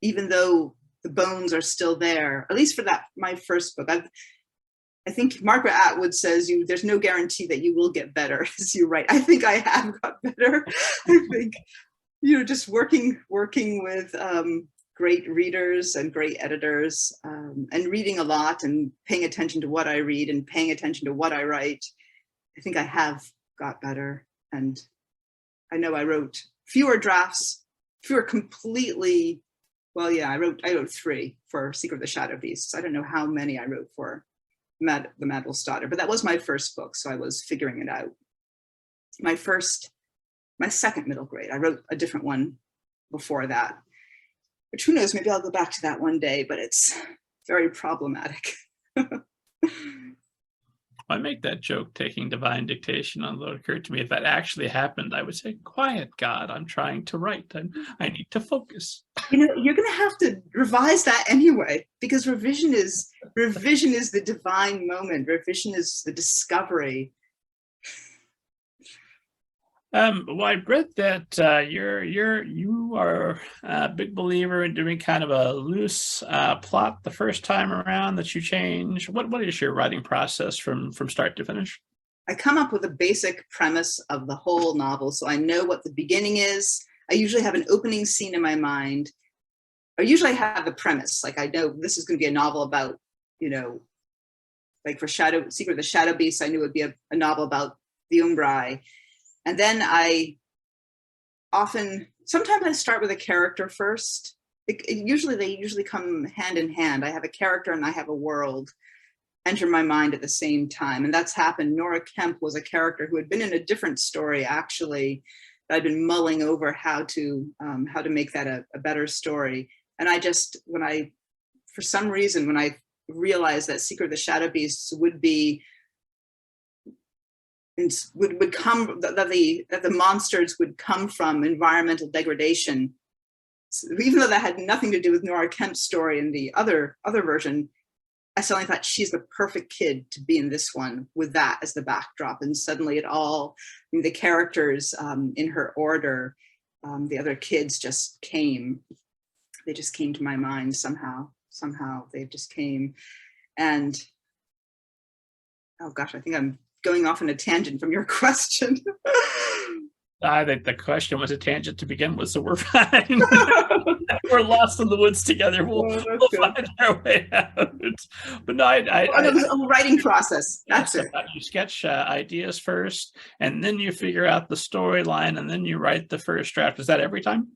even though the bones are still there, at least for my first book. I think Margaret Atwood says there's no guarantee that you will get better as you write. I think I have got better. I think, just working with great readers and great editors, and reading a lot and paying attention to what I read and paying attention to what I write, I think I have got better. And I know I wrote fewer completely. Well, yeah, I wrote 3 for Secret of the Shadow Beasts. I don't know how many I wrote for The Madwell's Daughter, but that was my first book, so I was figuring it out. My second middle grade, I wrote a different one before that, which who knows, maybe I'll go back to that one day, but it's very problematic. I make that joke taking divine dictation, although it occurred to me if that actually happened, I would say, quiet, God, I'm trying to write. I need to focus. You're going to have to revise that anyway, because revision is the divine moment. Revision is the discovery. Well, I read that you are a big believer in doing kind of a loose plot the first time around that you change. What is your writing process from start to finish? I come up with a basic premise of the whole novel, so I know what the beginning is. I usually have an opening scene in my mind. I usually have a premise, like I know this is going to be a novel about, like for Secret of the Shadow Beast, I knew it would be a novel about the Umbrai. And then sometimes I start with a character first. They usually come hand in hand. I have a character and I have a world enter my mind at the same time. And that's happened. Nora Kemp was a character who had been in a different story, actually, that I'd been mulling over how to make that a better story. And when I for some reason, when I realized that Secret of the Shadow Beasts would be, would come, that the monsters would come from environmental degradation, so even though that had nothing to do with Nora Kemp's story in the other version, I suddenly thought she's the perfect kid to be in this one with that as the backdrop. And suddenly it all, I mean, the characters in her order, the other kids just came. They just came to my mind somehow. Somehow they just came. And, oh gosh, I think I'm going off on a tangent from your question. I think the question was a tangent to begin with, so we're fine. We're lost in the woods together. We'll find our way out. But no, the writing process. That's it. You sketch ideas first, and then you figure out the storyline, and then you write the first draft. Is that every time?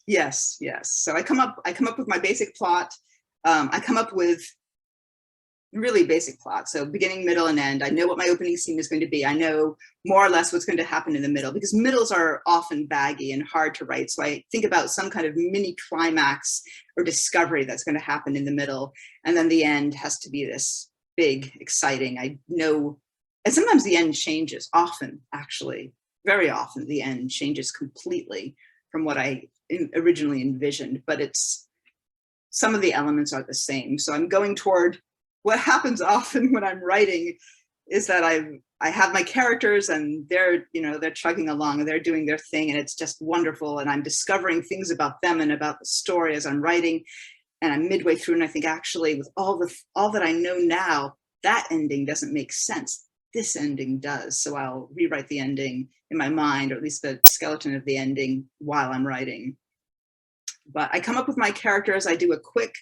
Yes, yes. So I come up with my basic plot. I come up with really basic plot. So beginning, middle, and end. I know what my opening scene is going to be. I know more or less what's going to happen in the middle, because middles are often baggy and hard to write. So I think about some kind of mini climax or discovery that's going to happen in the middle. And then the end has to be this big, exciting. I know, and sometimes the end changes, often, actually, very often the end changes completely from what I originally envisioned, but some of the elements are the same. So I'm going toward, what happens often when I'm writing is that I have my characters and they're chugging along and they're doing their thing, and it's just wonderful. And I'm discovering things about them and about the story as I'm writing. And I'm midway through and I think, actually, with all that I know now, that ending doesn't make sense. This ending does. So I'll rewrite the ending in my mind, or at least the skeleton of the ending, while I'm writing. But I come up with my characters. I do a quick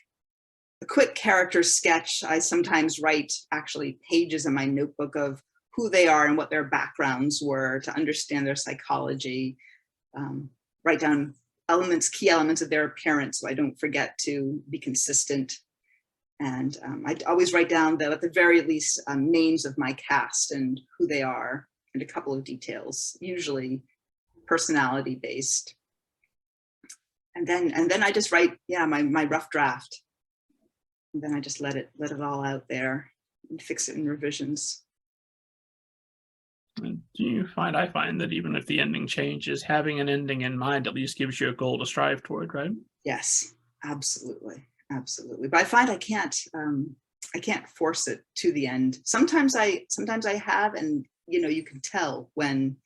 character sketch. I sometimes write actually pages in my notebook of who they are and what their backgrounds were, to understand their psychology. Write down key elements of their appearance, so I don't forget to be consistent. And I always write down, at the very least, names of my cast and who they are, and a couple of details, usually personality based. And then I just write, my rough draft. And then I just let it all out there and fix it in revisions. Do you find, I find that even if the ending changes, having an ending in mind at least gives you a goal to strive toward, right? Yes, absolutely. Absolutely. But I find I can't force it to the end. Sometimes I have, and you can tell when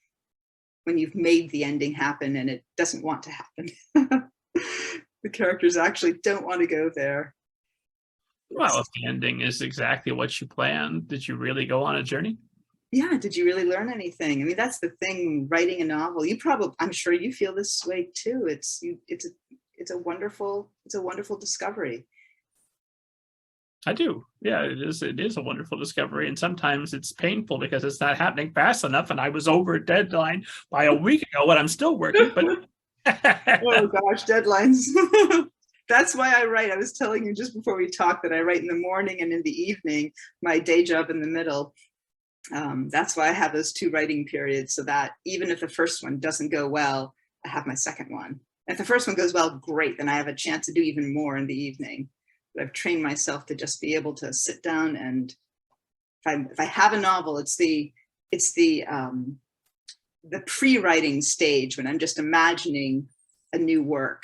you've made the ending happen and it doesn't want to happen. The characters actually don't want to go there. Well, if the ending is exactly what you planned, did you really go on a journey? Yeah, did you really learn anything? I mean, that's the thing, writing a novel. I'm sure you feel this way too. It's a wonderful discovery. I do. Yeah, it is a wonderful discovery. And sometimes it's painful because it's not happening fast enough. And I was over a deadline by a week ago, and I'm still working, but oh gosh, deadlines. That's why I write. I was telling you just before we talked that I write in the morning and in the evening, my day job in the middle. That's why I have those 2 writing periods, so that even if the first one doesn't go well, I have my second one. If the first one goes well, great, then I have a chance to do even more in the evening. But I've trained myself to just be able to sit down, and if I have a novel, it's the pre-writing stage, when I'm just imagining a new work.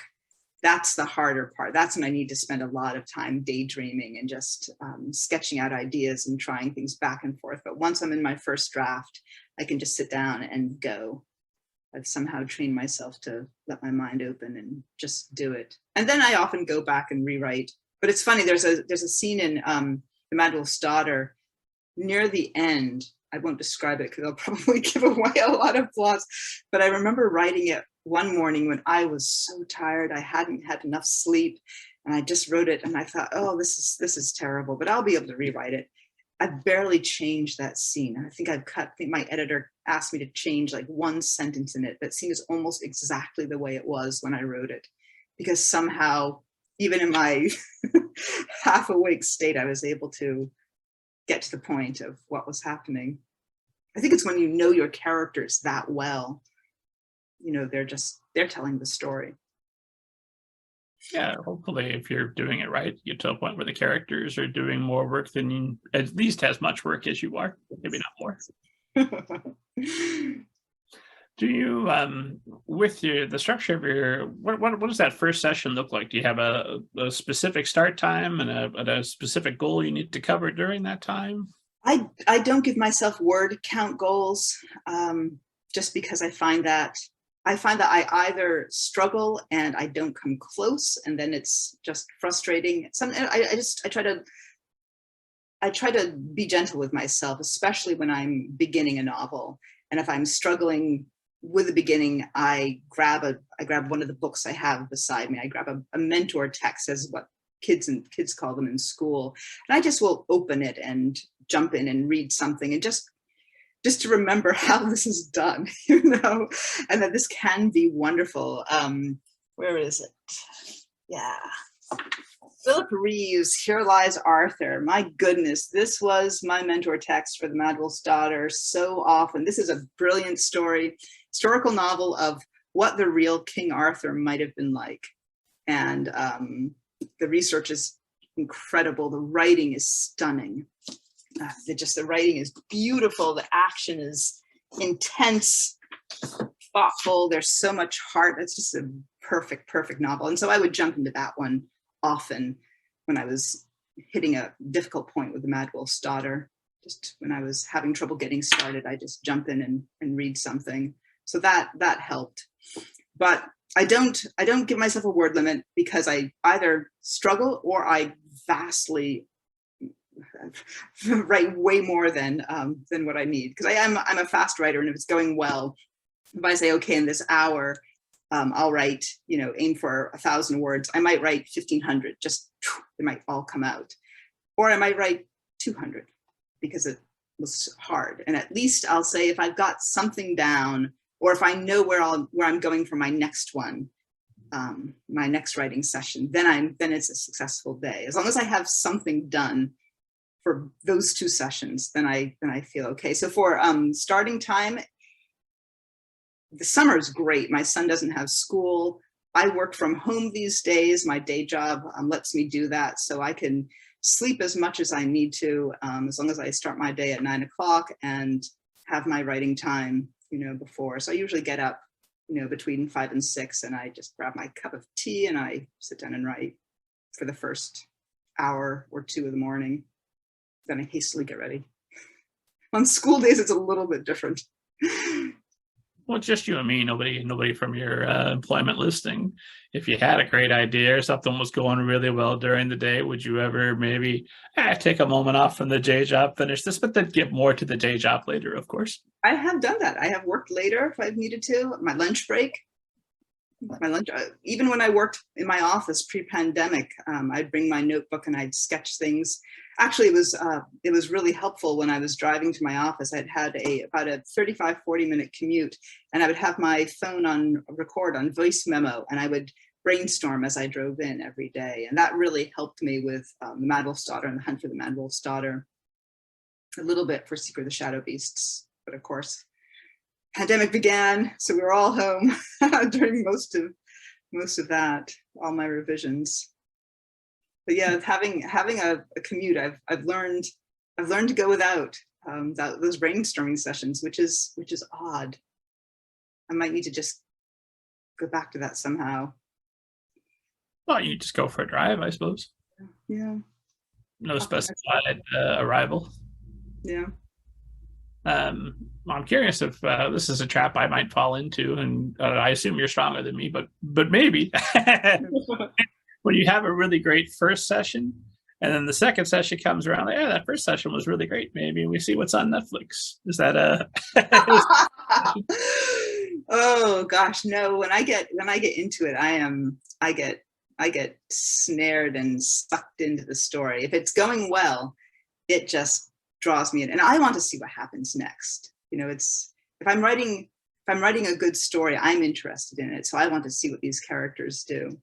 That's the harder part. That's when I need to spend a lot of time daydreaming and just sketching out ideas and trying things back and forth. But once I'm in my first draft, I can just sit down and go. I've somehow trained myself to let my mind open and just do it. And then I often go back and rewrite. But it's funny, there's a scene in The Madwell's Daughter near the end. I won't describe it because I'll probably give away a lot of plots, but I remember writing it one morning when I was so tired. I hadn't had enough sleep, and I just wrote it, and I thought, oh, this is terrible, but I'll be able to rewrite it. I barely changed that scene. I think my editor asked me to change like 1 sentence in it. That scene is almost exactly the way it was when I wrote it, because somehow, even in my half awake state, I was able to get to the point of what was happening. I think it's when you know your characters that well, they're telling the story. Yeah, hopefully if you're doing it right, you get to a point where the characters are doing more work than you, at least as much work as you are, maybe not more. Do you, with the structure of your, what does that first session look like? Do you have a specific start time and a specific goal you need to cover during that time? I don't give myself word count goals, just because I find that I either struggle and I don't come close, and then it's just frustrating. I try to be gentle with myself, especially when I'm beginning a novel. And if I'm struggling with the beginning, I grab one of the books I have beside me. I grab a mentor text, as what kids call them in school, and I just will open it and jump in and read something, and just to remember how this is done, and that this can be wonderful. Where is it? Yeah. Philip Reeves, Here Lies Arthur. My goodness, this was my mentor text for the Madwell's Daughter so often. This is a brilliant story, historical novel of what the real King Arthur might have been like. And the research is incredible. The writing is stunning. The writing is beautiful. The action is intense, thoughtful. There's so much heart. It's just a perfect novel. And so I would jump into that one often when I was hitting a difficult point with the Madwell's Daughter. Just when I was having trouble getting started, I just jump in and read something. So that helped. But I don't give myself a word limit, because I either struggle or I vastly write way more than what I need, because I'm a fast writer, and if it's going well, if I say, okay, in this hour, I'll write, aim for 1,000 words. I might write 1,500, just it might all come out. Or I might write 200 because it was hard. And at least I'll say, if I've got something down, or if I know where I'm going for my next one, my next writing session, then it's a successful day. As long as I have something done for those 2 sessions, then I feel okay. So for starting time, the summer is great. My son doesn't have school. I work from home these days. My day job lets me do that, so I can sleep as much as I need to, as long as I start my day at 9 o'clock and have my writing time, before. So I usually get up, between 5 and 6, and I just grab my cup of tea and I sit down and write for the first hour or 2 of the morning. Then I hastily get ready. On school days, it's a little bit different. Well, it's just you and me, nobody from your employment listing. If you had a great idea or something was going really well during the day, would you ever maybe take a moment off from the day job, finish this, but then get more to the day job later, of course? I have done that. I have worked later if I've needed to. My lunch break, even when I worked in my office pre-pandemic, I'd bring my notebook and I'd sketch things. Actually, it was really helpful when I was driving to my office. I'd had about a 35-40 minute commute, and I would have my phone on record on voice memo, and I would brainstorm as I drove in every day. And that really helped me with the Madwell's Daughter and the Hunt for the Madwell's Daughter, a little bit for Secret of the Shadow Beasts. But of course, pandemic began, so we were all home during most of that, all my revisions. But yeah, having a commute, I've learned to go without those brainstorming sessions, which is odd. I might need to just go back to that somehow. Well, you just go for a drive, I suppose. Yeah. No specified arrival. Yeah. I'm curious if this is a trap I might fall into, and I assume you're stronger than me, but maybe when you have a really great first session, and then the second session comes around, like, that first session was really great. Maybe we see what's on Netflix. Is that a? Oh gosh, no. When I get into it, I get snared and sucked into the story. If it's going well, it just draws me in, and I want to see what happens next. If I'm writing a good story, I'm interested in it, so I want to see what these characters do.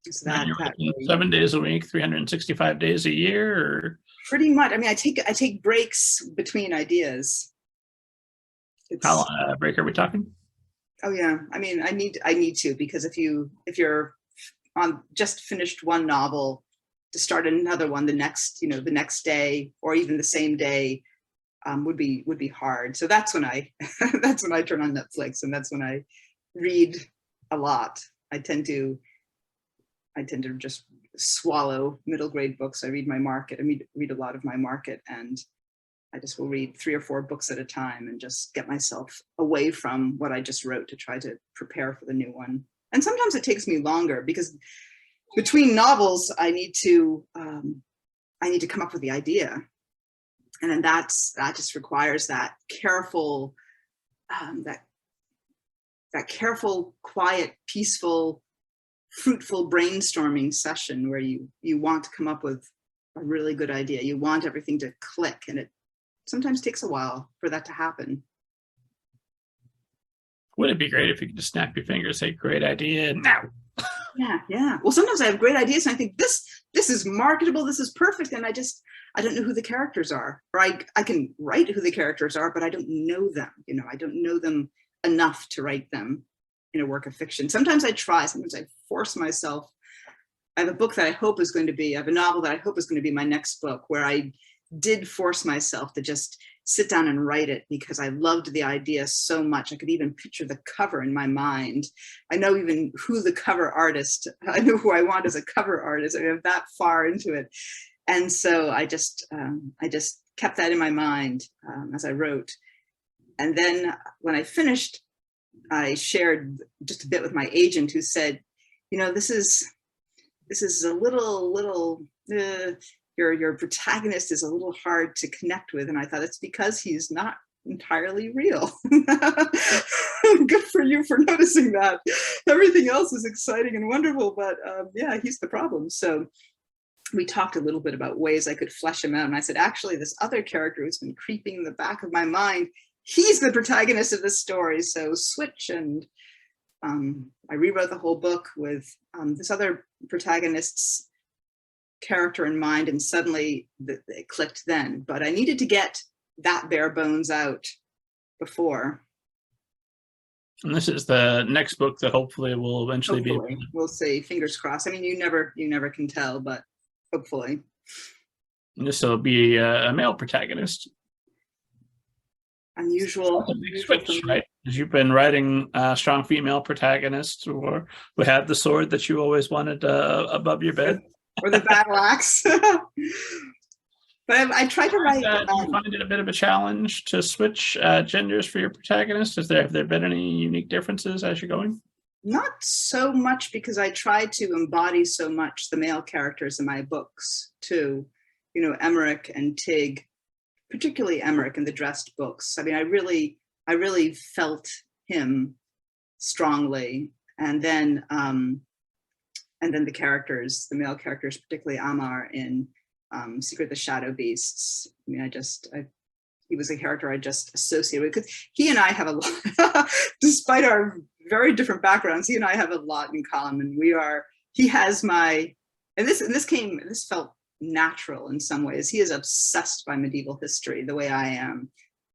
So that really, 7 days a week, 365 days a year, or pretty much. I mean, I take breaks between ideas. How long a break are we talking? Oh yeah, I mean, I need to, because if you're just finished one novel to start another one the next day or even the same day would be hard. So that's when I that's when I turn on Netflix, and that's when I read a lot. I tend to just swallow middle grade books. I read my market. I read a lot of my market, and I just will read 3 or 4 books at a time and just get myself away from what I just wrote to try to prepare for the new one. And sometimes it takes me longer because between novels, I need to come up with the idea, and then that just requires that careful, careful, quiet, peaceful, fruitful brainstorming session where you want to come up with a really good idea. You want everything to click, and it sometimes takes a while for that to happen. Would it be great if you could just snap your fingers, say, great idea now? Yeah. Well, sometimes I have great ideas and I think this is marketable, this is perfect, and I don't know who the characters are, or I can write who the characters are, but I don't know them. I don't know them enough to write them in a work of fiction. Sometimes I try, sometimes I force myself. I have a book that I hope is going to be, I have a novel that I hope is going to be my next book, where I did force myself to just sit down and write it because I loved the idea so much. I could even picture the cover in my mind. I know even who the cover artist, I know who I want as a cover artist. I'm that far into it. And so I just kept that in my mind as I wrote. And then when I finished, I shared just a bit with my agent, who said, this is a little, your protagonist is a little hard to connect with. And I thought it's because he's not entirely real. Good for you for noticing that. Everything else is exciting and wonderful, but yeah, he's the problem. So we talked a little bit about ways I could flesh him out. And I said, actually, this other character who's been creeping in the back of my mind, he's the protagonist of this story. So switch. And I rewrote the whole book with this other protagonist's character in mind, and suddenly it clicked then. But I needed to get that bare bones out before. And this is the next book that hopefully will eventually be. We'll see. Fingers crossed. I mean, you never can tell, but hopefully. And this will be a male protagonist. Unusual. Switch, right? Because you've been writing strong female protagonists, or who had the sword that you always wanted above your bed, or the battle axe. But I try to write. Do you find it a bit of a challenge to switch genders for your protagonist? Have there been any unique differences as you're going? Not so much, because I try to embody so much the male characters in my books too. Emmerich and Tig, particularly Emmerich in the Dressed books. I mean, I really felt him strongly, and then the characters, the male characters, particularly Amar in Secret of the Shadow Beasts. I mean, he was a character I just associated with, because he and I have a lot, despite our very different backgrounds, he and I have a lot in common. He has my, and this felt natural in some ways. He is obsessed by medieval history the way I am.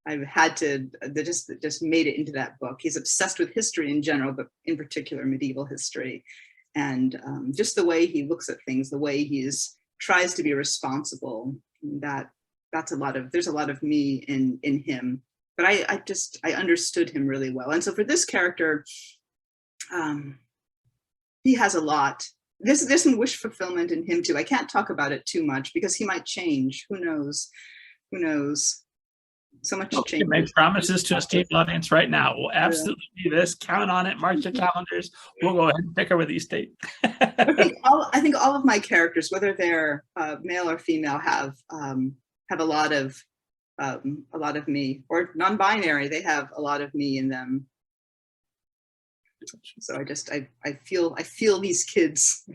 I've had to, just made it into that book. He's obsessed with history in general, but in particular medieval history. And just the way he looks at things, the way he tries to be responsible, there's a lot of me in him. But I understood him really well. And so for this character, he has a lot. There's some wish fulfillment in him too. I can't talk about it too much because he might change. Who knows? So much change. You make promises to a state audience right now. We'll absolutely do this. Count on it. Mark your calendars. We'll go ahead and pick her with East State. I think all of my characters, whether they're male or female, have a lot of me, or non-binary. They have a lot of me in them. So I feel these kids.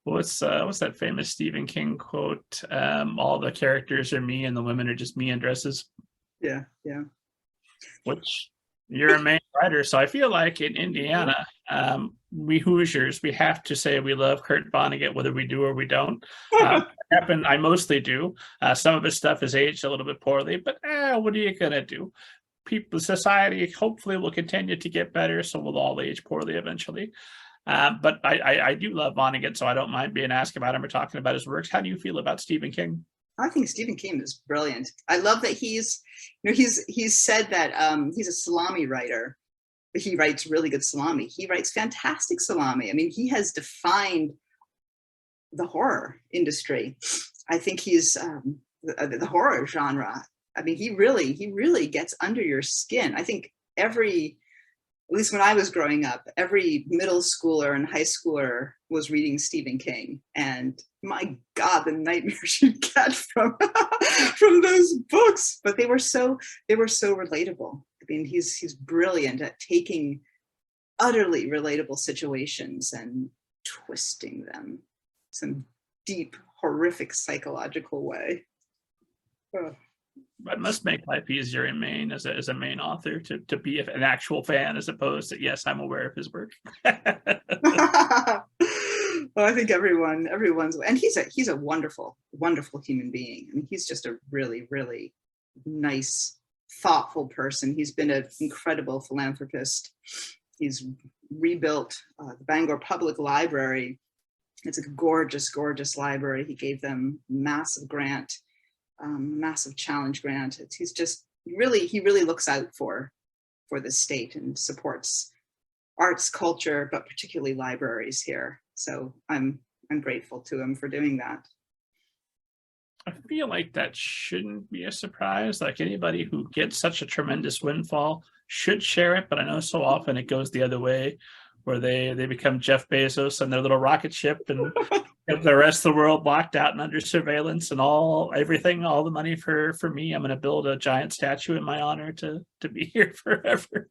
What's that famous Stephen King quote? All the characters are me and the women are just me in dresses. Yeah. Which you're a Maine writer, so I feel like in Indiana, we Hoosiers, we have to say we love Kurt Vonnegut, whether we do or we don't. I mostly do. Some of his stuff is aged a little bit poorly, but what are you gonna do? Society hopefully will continue to get better, so we'll all age poorly eventually. But I do love Vonnegut, so I don't mind being asked about him or talking about his works. How do you feel about Stephen King? I think Stephen King is brilliant. I love that he's said that he's a salami writer. He writes really good salami. He writes fantastic salami. I mean, he has defined the horror industry. I think he's the horror genre. I mean, he really gets under your skin. I think at least when I was growing up, every middle schooler and high schooler was reading Stephen King. And my God, the nightmares you get from those books. But they were so relatable. I mean, he's brilliant at taking utterly relatable situations and twisting them some deep, horrific psychological way. Oh. It must make life easier in Maine as a Maine author to be an actual fan, as opposed to, yes, I'm aware of his work. Well, I think everyone's, and he's a wonderful, wonderful human being. I mean, he's just a really, really nice, thoughtful person. He's been an incredible philanthropist. He's rebuilt the Bangor Public Library. It's a gorgeous, gorgeous library. He gave them massive grant. Massive challenge grant. He's just he really looks out for the state and supports arts, culture, but particularly libraries here. So I'm grateful to him for doing that. I feel like that shouldn't be a surprise. Like, anybody who gets such a tremendous windfall should share it, but I know so often it goes the other way, where they become Jeff Bezos and their little rocket ship and have the rest of the world locked out and under surveillance, and all the money for me. I'm going to build a giant statue in my honor to be here forever.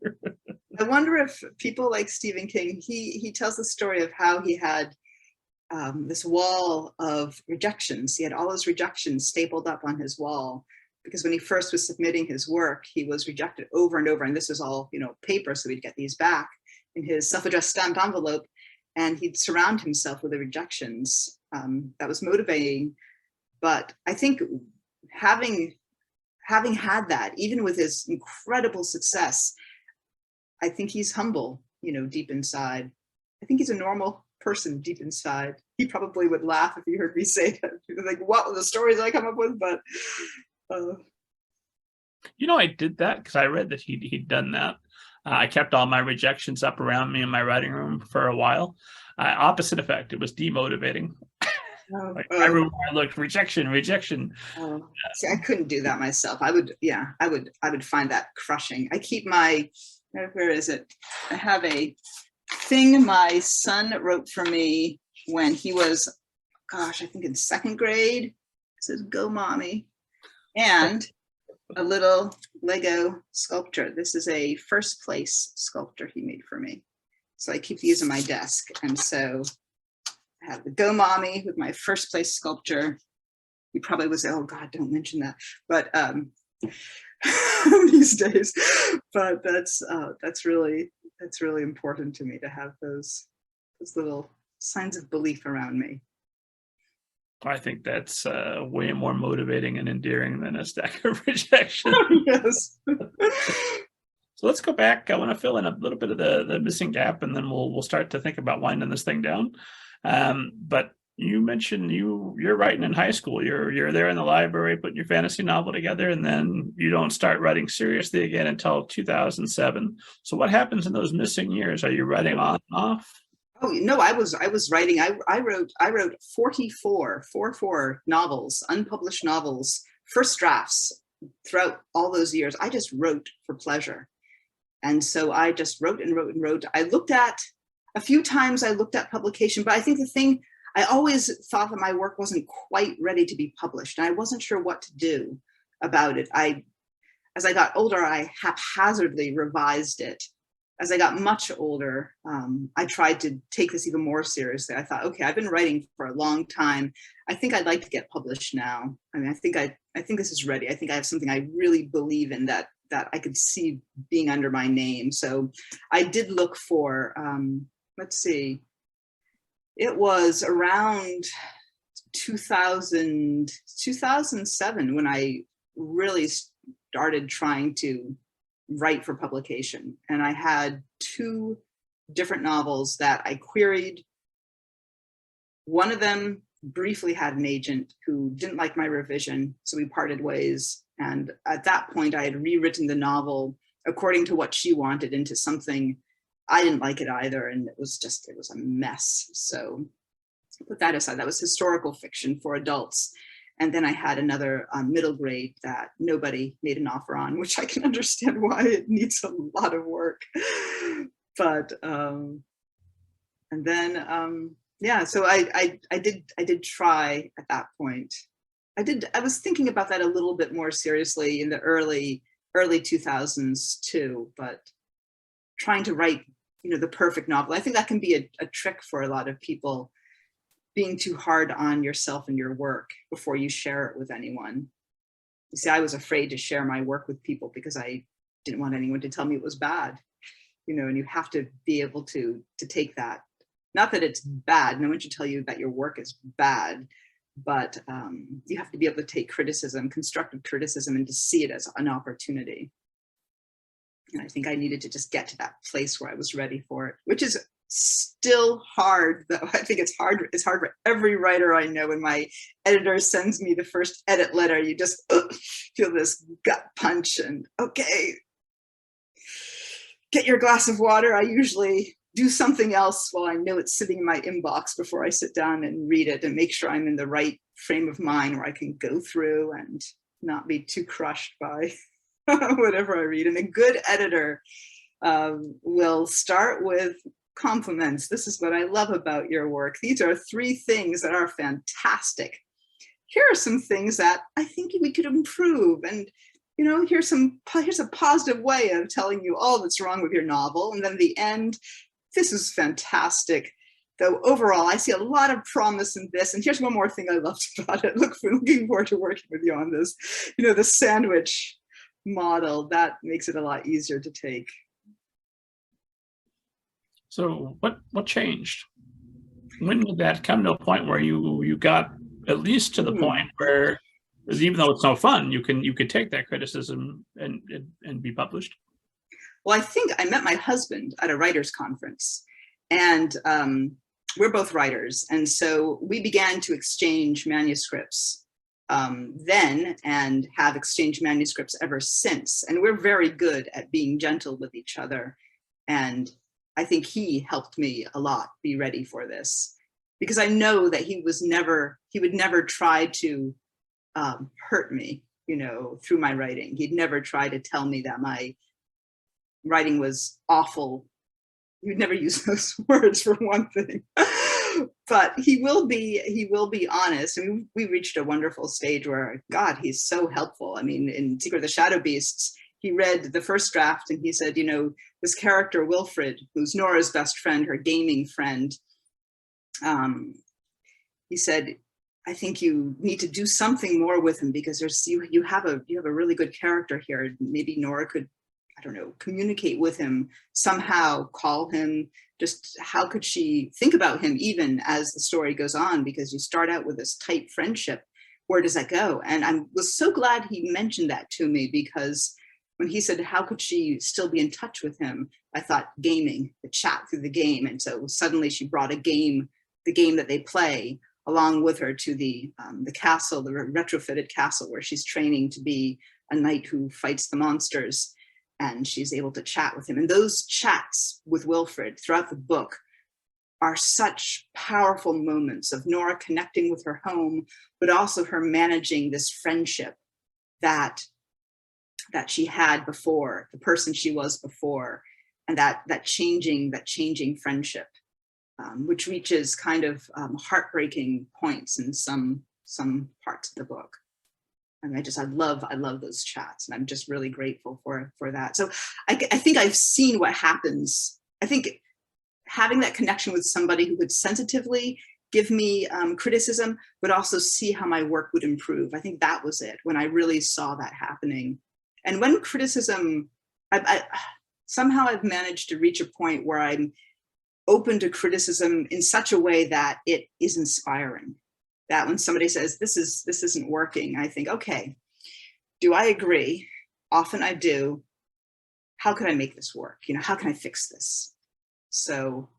I wonder if people like Stephen King, he tells the story of how he had this wall of rejections. He had all his rejections stapled up on his wall, because when he first was submitting his work, he was rejected over and over. And this was all, paper, so he'd get these back in his self-addressed stamped envelope, and he'd surround himself with the rejections. That was motivating. But I think having had that, even with his incredible success, I think he's humble, deep inside. I think he's a normal person deep inside. He probably would laugh if he heard me say that. Like, what were the stories I come up with? But I did that because I read that he'd done that. I kept all my rejections up around me in my writing room for a while. Opposite effect. It was demotivating. Everywhere I looked, rejection. See, I couldn't do that myself. I would find that crushing. I keep where is it? I have a thing my son wrote for me when he was, I think in second grade. It says, "Go, mommy." And a little Lego sculpture. This is a first place sculpture he made for me. So I keep these on my desk. And so I have the "Go Mommy" with my first place sculpture. He probably would say, "Oh God, don't mention that." But these days, but that's really important to me, to have those little signs of belief around me. I think that's way more motivating and endearing than a stack of rejection. Yes. So let's go back. I want to fill in a little bit of the missing gap, and then we'll start to think about winding this thing down. But you mentioned you're writing in high school. You're there in the library putting your fantasy novel together, and then you don't start writing seriously again until 2007. So what happens in those missing years? Are you writing on and off? Oh no, I was writing. I wrote 44 novels, unpublished novels, first drafts throughout all those years. I just wrote for pleasure. And so I just wrote and wrote and wrote. A few times I looked at publication, but I think I always thought that my work wasn't quite ready to be published, and I wasn't sure what to do about it. As I got older, I haphazardly revised it. As I got much older, I tried to take this even more seriously. I thought, okay, I've been writing for a long time. I think I'd like to get published now. I mean, I think this is ready. I think I have something I really believe in that I could see being under my name. So I did look for, let's see, it was around 2007 when I really started trying to write for publication. And I had two different novels that I queried. One of them briefly had an agent who didn't like my revision, so we parted ways. And at that point, I had rewritten the novel according to what she wanted into something. I didn't like it either, and it was a mess. So put that aside. That was historical fiction for adults. And then I had another middle grade that nobody made an offer on, which I can understand why. It needs a lot of work. But and then yeah, so I did try at that point. I was thinking about that a little bit more seriously in the early 2000s too, but trying to write, the perfect novel. I think that can be a trick for a lot of people, being too hard on yourself and your work before you share it with anyone. You see, I was afraid to share my work with people because I didn't want anyone to tell me it was bad, and you have to be able to take that. Not that it's bad, no one should tell you that your work is bad, but you have to be able to take criticism, constructive criticism, and to see it as an opportunity. And I think I needed to just get to that place where I was ready for it, which is still hard, though. I think it's hard for every writer I know. When my editor sends me the first edit letter, you just feel this gut punch and, okay, get your glass of water. I usually do something else while I know it's sitting in my inbox before I sit down and read it, and make sure I'm in the right frame of mind where I can go through and not be too crushed by whatever I read. And a good editor will start with compliments. This is what I love about your work. These are 3 things that are fantastic. Here are some things that I think we could improve. And, here's a positive way of telling you all that's wrong with your novel. And then at the end, this is fantastic. Though overall, I see a lot of promise in this. And here's one more thing I loved about it. Looking forward to working with you on this. The sandwich model, that makes it a lot easier to take. So what changed? When did that come to a point where you got at least to the point where, even though it's no fun, you could take that criticism and be published? Well, I think I met my husband at a writers' conference, and we're both writers, and so we began to exchange manuscripts then, and have exchanged manuscripts ever since. And we're very good at being gentle with each other, and I think he helped me a lot be ready for this, because I know that he would never try to hurt me, through my writing. He'd never try to tell me that my writing was awful. He would never use those words, for one thing. But he will be honest. And we reached a wonderful stage where, God, he's so helpful. I mean, in Secret of the Shadow Beasts, he read the first draft and he said, this character Wilfred, who's Nora's best friend, her gaming friend, he said, I think you need to do something more with him, because you have a really good character here. Maybe Nora could, I don't know, communicate with him somehow, call him. Just how could she think about him even as the story goes on? Because you start out with this tight friendship. Where does that go? And I was so glad he mentioned that to me, because when he said, how could she still be in touch with him? I thought gaming, the chat through the game. And so suddenly she brought the game that they play, along with her to the castle, the retrofitted castle, where she's training to be a knight who fights the monsters. And she's able to chat with him. And those chats with Wilfred throughout the book are such powerful moments of Nora connecting with her home, but also her managing this friendship that she had before, the person she was before, and that changing friendship, which reaches kind of heartbreaking points in some parts of the book. And I love those chats, and I'm just really grateful for that. So I think I've seen what happens. I think having that connection with somebody who could sensitively give me criticism, but also see how my work would improve. I think that was it, when I really saw that happening. And when criticism, somehow I've managed to reach a point where I'm open to criticism in such a way that it is inspiring. That when somebody says, this isn't working, I think, okay, do I agree? Often I do. How can I make this work? How can I fix this? So,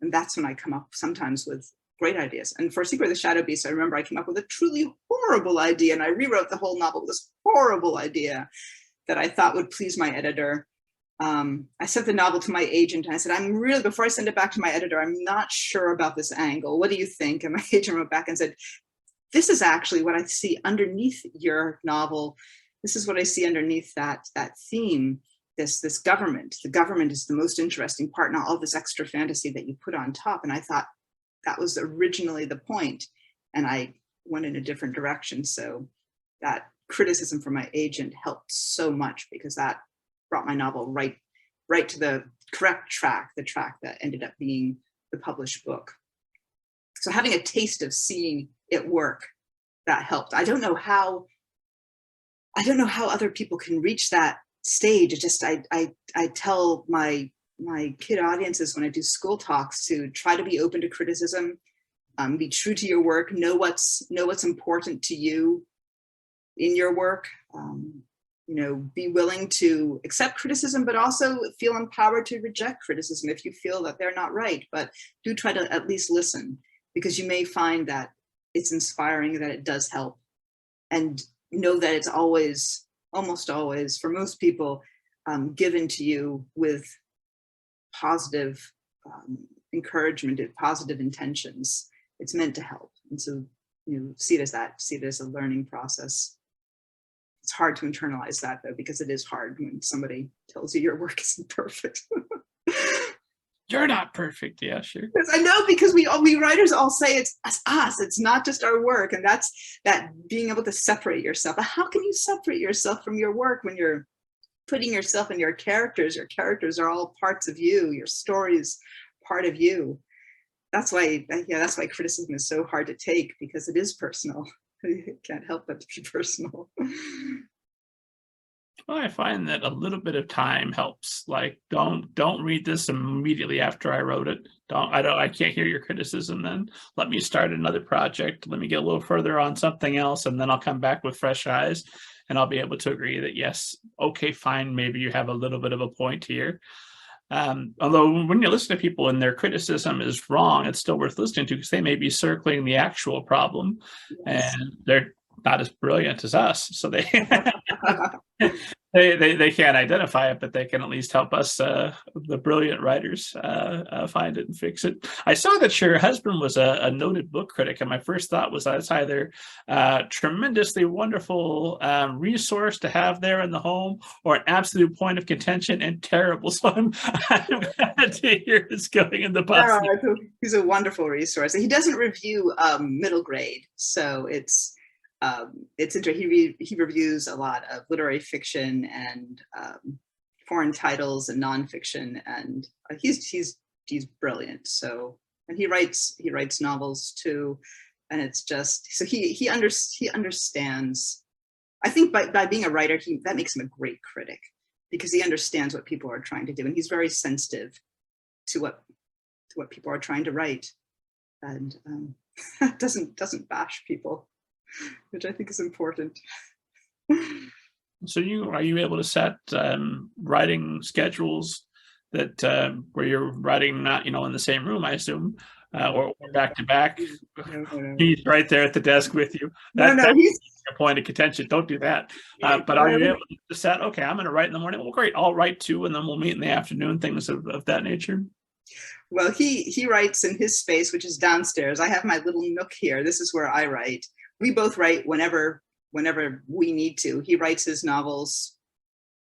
and that's when I come up sometimes with great ideas. And for Secret of the Shadow Beast, I remember I came up with a truly horrible idea, and I rewrote the whole novel with this horrible idea that I thought would please my editor. I sent the novel to my agent and I said, before I send it back to my editor, I'm not sure about this angle. What do you think? And my agent wrote back and said, this is actually what I see underneath your novel. This is what I see underneath that theme, this government. The government is the most interesting part, not all this extra fantasy that you put on top. And I thought that was originally the point, and I went in a different direction. So that criticism from my agent helped so much, because that brought my novel right to the correct track, the track that ended up being the published book. So having a taste of seeing it work, that helped. I don't know how other people can reach that stage. It just, I tell my kid audiences when I do school talks to try to be open to criticism, be true to your work, know what's important to you in your work, be willing to accept criticism, but also feel empowered to reject criticism if you feel that they're not right. But do try to at least listen, because you may find that it's inspiring, that it does help. And know that it's almost always, for most people, given to you with positive encouragement, positive intentions. It's meant to help. And so, see it as that, see it as a learning process. It's hard to internalize that, though, because it is hard when somebody tells you your work isn't perfect. You're not perfect. Yeah, sure. I know, because we writers all say it's us. It's not just our work. And that's that being able to separate yourself. But how can you separate yourself from your work when you're putting yourself in your characters? Your characters are all parts of you. Your story is part of you. That's why criticism is so hard to take, because it is personal. You can't help but to be personal. Well, I find that a little bit of time helps. Like, don't read this immediately after I wrote it. I can't hear your criticism then. Let me start another project. Let me get a little further on something else, and then I'll come back with fresh eyes, and I'll be able to agree that, yes, okay, fine, maybe you have a little bit of a point here. Although when you listen to people and their criticism is wrong, it's still worth listening to, because they may be circling the actual problem. Yes. And they're not as brilliant as us, so they they can't identify it, but they can at least help us, the brilliant writers, find it and fix it. I saw that your husband was a noted book critic, and my first thought was that's either a tremendously wonderful resource to have there in the home, or an absolute point of contention and terrible. So I'm glad to hear it's going in the positive. Yeah, he's a wonderful resource. He doesn't review middle grade, so it's interesting. He reviews a lot of literary fiction and foreign titles and nonfiction, and he's brilliant. So, and he writes novels too, and it's just, so he understands. I think by being a writer, that makes him a great critic, because he understands what people are trying to do, and he's very sensitive to what people are trying to write, and doesn't bash people, which I think is important. So are you able to set writing schedules that where you're writing not in the same room, I assume, or back to back? No. He's right there at the desk with you. That's a point of contention. Don't do that. But are you able to set? Okay, I'm going to write in the morning. Well, great. I'll write too, and then we'll meet in the afternoon. Things of that nature. Well, he writes in his space, which is downstairs. I have my little nook here. This is where I write. We both write whenever we need to. He writes his novels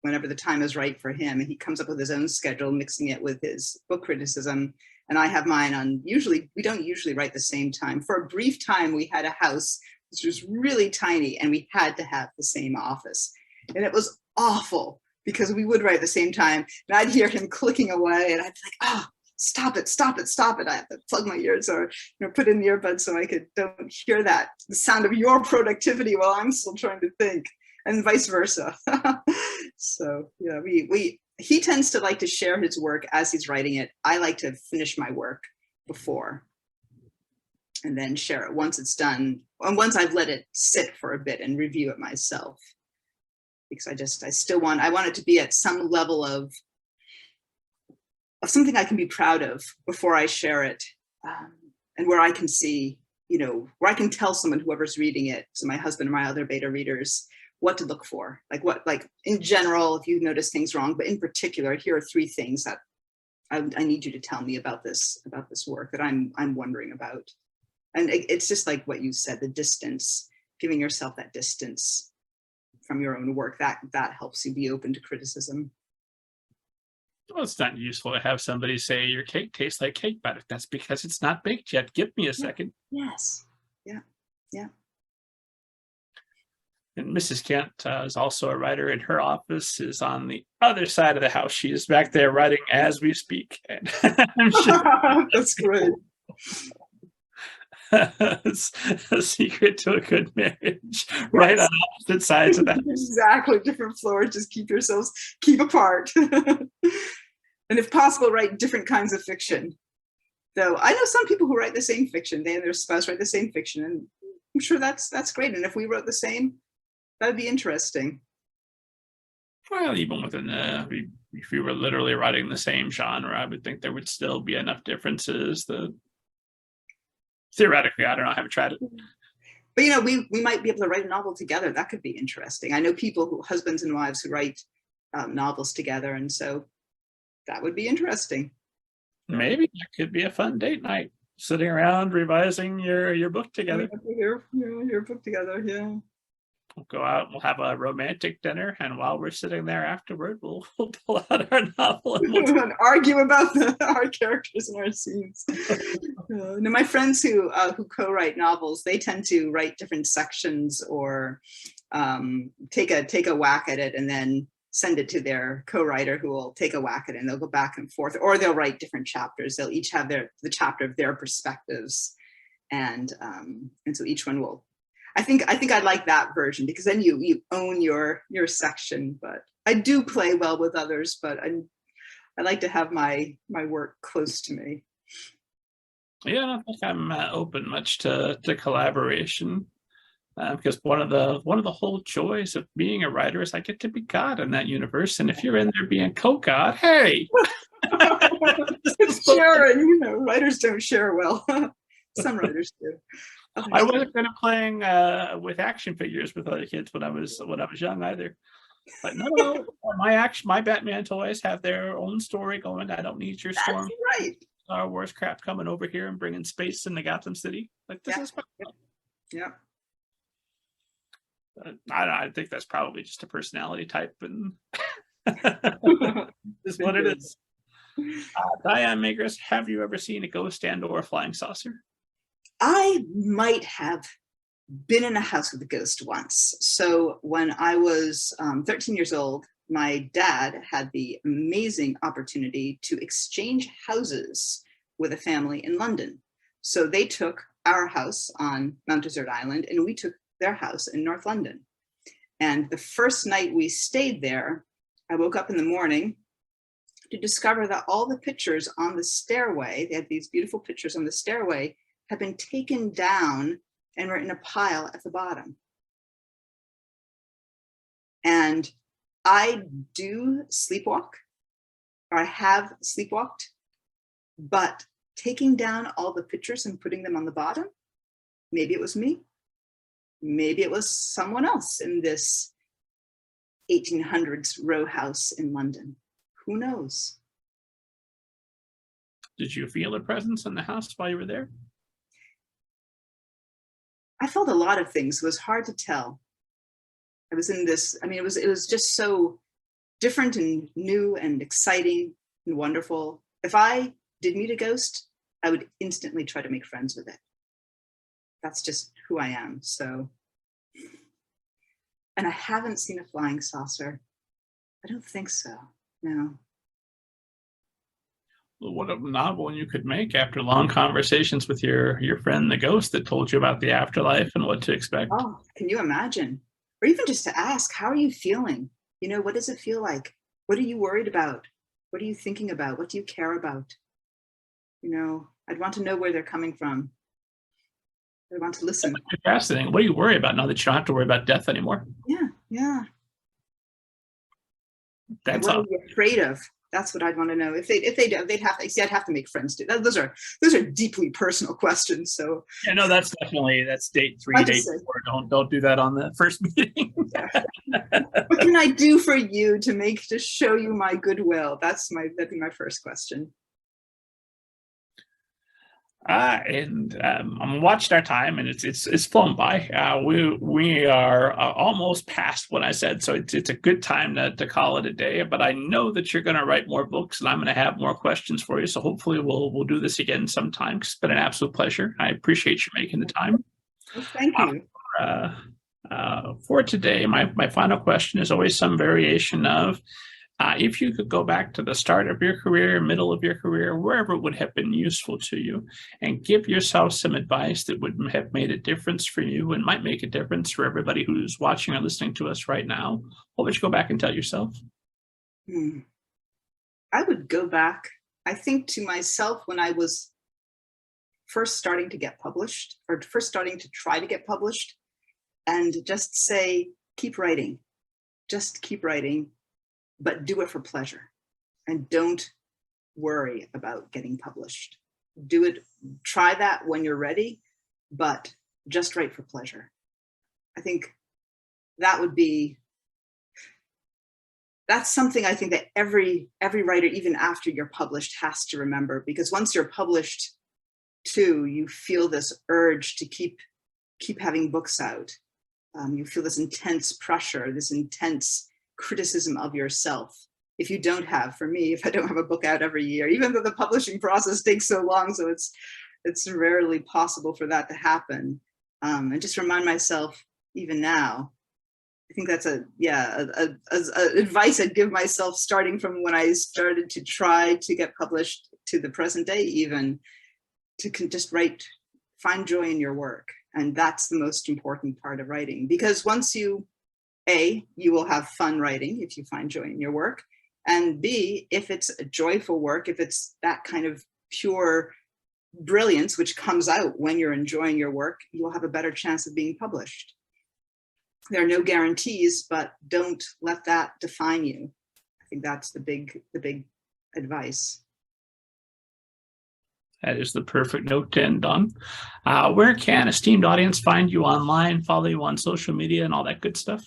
whenever the time is right for him, and he comes up with his own schedule, mixing it with his book criticism. And I have mine on, we don't usually write the same time. For a brief time, we had a house which was really tiny, and we had to have the same office. And it was awful, because we would write at the same time, and I'd hear him clicking away, and I'd be like, oh, stop it. I have to plug my ears, or put in the earbuds so I don't hear the sound of your productivity while I'm still trying to think, and vice versa. So yeah, he tends to like to share his work as he's writing it. I like to finish my work before, and then share it once it's done, and once I've let it sit for a bit and review it myself, because I want it to be at some level of something I can be proud of before I share it, and where I can see, where I can tell someone, whoever's reading it, so my husband and my other beta readers, what to look for. Like in general, if you notice things wrong, but in particular, here are 3 things that I need you to tell me about this work that I'm wondering about. And it's just like what you said, the distance, giving yourself that distance from your own work, that helps you be open to criticism. Well, it's not useful to have somebody say your cake tastes like cake, but if that's because it's not baked yet, give me a second. Yes. Yeah. And Mrs. Kent is also a writer, and her office is on the other side of the house. She is back there writing as we speak. And That's great. It's a secret to a good marriage, right on opposite sides of the house. Exactly, different floors. Just keep apart, and if possible, write different kinds of fiction. Though I know some people who write the same fiction. They and their spouse write the same fiction, and I'm sure that's great. And if we wrote the same, that'd be interesting. Well, even within if we were literally writing the same genre, I would think there would still be enough differences that theoretically, I don't know, I haven't tried it. But we might be able to write a novel together. That could be interesting. I know people husbands and wives who write novels together, and so that would be interesting. Maybe that could be a fun date night, sitting around revising your book together. Your book together, yeah. We'll go out, we'll have a romantic dinner, and while we're sitting there afterward, we'll pull out our novel and we'll argue about our characters and our scenes. Now, my friends who co-write novels, they tend to write different sections or take a whack at it and then send it to their co-writer, who will take a whack at it, and they'll go back and forth, or they'll write different chapters. They'll each have the chapter of their perspectives, and so each one will. I think I'd like that version, because then you own your section. But I do play well with others, but I like to have my work close to me. Yeah, I don't think I'm open much to collaboration, because one of the whole joys of being a writer is I get to be God in that universe, and if you're in there being co-God, hey, sharing. Writers don't share well. Some writers do. I wasn't good at playing with action figures with other kids when I was young either. But no, my Batman toys have their own story going. I don't need your Storm Star Wars crap coming over here and bringing space into Gotham City. Like, this is fun. Yeah. I think that's probably just a personality type, and is what it is. Diane Magras, have you ever seen a ghost and or a flying saucer? I might have been in a house with a ghost once. So when I was 13 years old, my dad had the amazing opportunity to exchange houses with a family in London. So they took our house on Mount Desert Island, and we took their house in North London. And the first night we stayed there, I woke up in the morning to discover that all the pictures on the stairway, they had these beautiful pictures on the stairway, had been taken down and were in a pile at the bottom. And I do sleepwalk, or I have sleepwalked, but taking down all the pictures and putting them on the bottom, maybe it was me, maybe it was someone else in this 1800s row house in London. Who knows? Did you feel a presence in the house while you were there? I felt a lot of things. It was hard to tell. I was in this, it was just so different and new and exciting and wonderful. If I did meet a ghost, I would instantly try to make friends with it. That's just who I am. So, and I haven't seen a flying saucer. I don't think so, no. Well, what a novel you could make after long conversations with your friend, the ghost, that told you about the afterlife and what to expect. Oh, can you imagine? Or even just to ask, how are you feeling? What does it feel like? What are you worried about? What are you thinking about? What do you care about? I'd want to know where they're coming from. I want to listen. That's fascinating. What do you worry about now that you don't have to worry about death anymore? Yeah. That's what are you afraid of? That's what I'd want to know. If they'd have to, see, I'd have to make friends do that. Those are deeply personal questions. So yeah, no, that's date 3, date 4. Don't do that on the first meeting. What can I do for you to show you my goodwill? That'd be my first question. And watched our time, and it's flown by. We are almost past what I said, so it's a good time to call it a day. But I know that you're going to write more books, and I'm going to have more questions for you. So hopefully we'll do this again sometime. It's been an absolute pleasure. I appreciate you making the time. Well, thank you. For today, my final question is always some variation of, if you could go back to the start of your career, middle of your career, wherever it would have been useful to you, and give yourself some advice that would have made a difference for you and might make a difference for everybody who's watching or listening to us right now, what would you go back and tell yourself? I would go back, I think, to myself when I was first starting to get published, or first starting to try to get published, and just say, keep writing, just keep writing. But do it for pleasure, and don't worry about getting published. Do it, try that when you're ready, but just write for pleasure. I think that's something I think that every writer, even after you're published, has to remember, because once you're published too, you feel this urge to keep having books out. You feel this intense pressure, this intense criticism of yourself. If you don't have, for me, if I don't have a book out every year, even though the publishing process takes so long, so it's rarely possible for that to happen. And just remind myself, even now, I think that's advice I'd give myself, starting from when I started to try to get published to the present day, even, to just write, find joy in your work. And that's the most important part of writing, because once you will have fun writing if you find joy in your work, and B, if it's a joyful work, if it's that kind of pure brilliance which comes out when you're enjoying your work, you'll have a better chance of being published. There are no guarantees, but don't let that define you. I think that's the big advice. That is the perfect note to end on. Where can esteemed audience find you online, follow you on social media, and all that good stuff?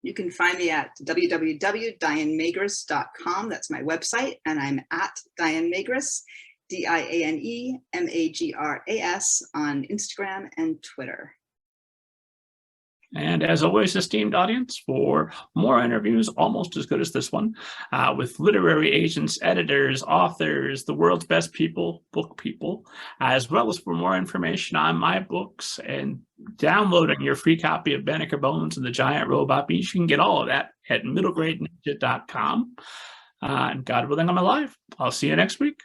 You can find me at www.dianemagras.com. That's my website. And I'm at Diane Magras, DIANEMAGRAS, on Instagram and Twitter. And as always, esteemed audience, for more interviews almost as good as this one, with literary agents, editors, authors, the world's best people, book people, as well as for more information on my books and downloading your free copy of Banneker Bones and the Giant Robot Beast, you can get all of that at middlegradeninja.com. And God willing, I'm alive. I'll see you next week.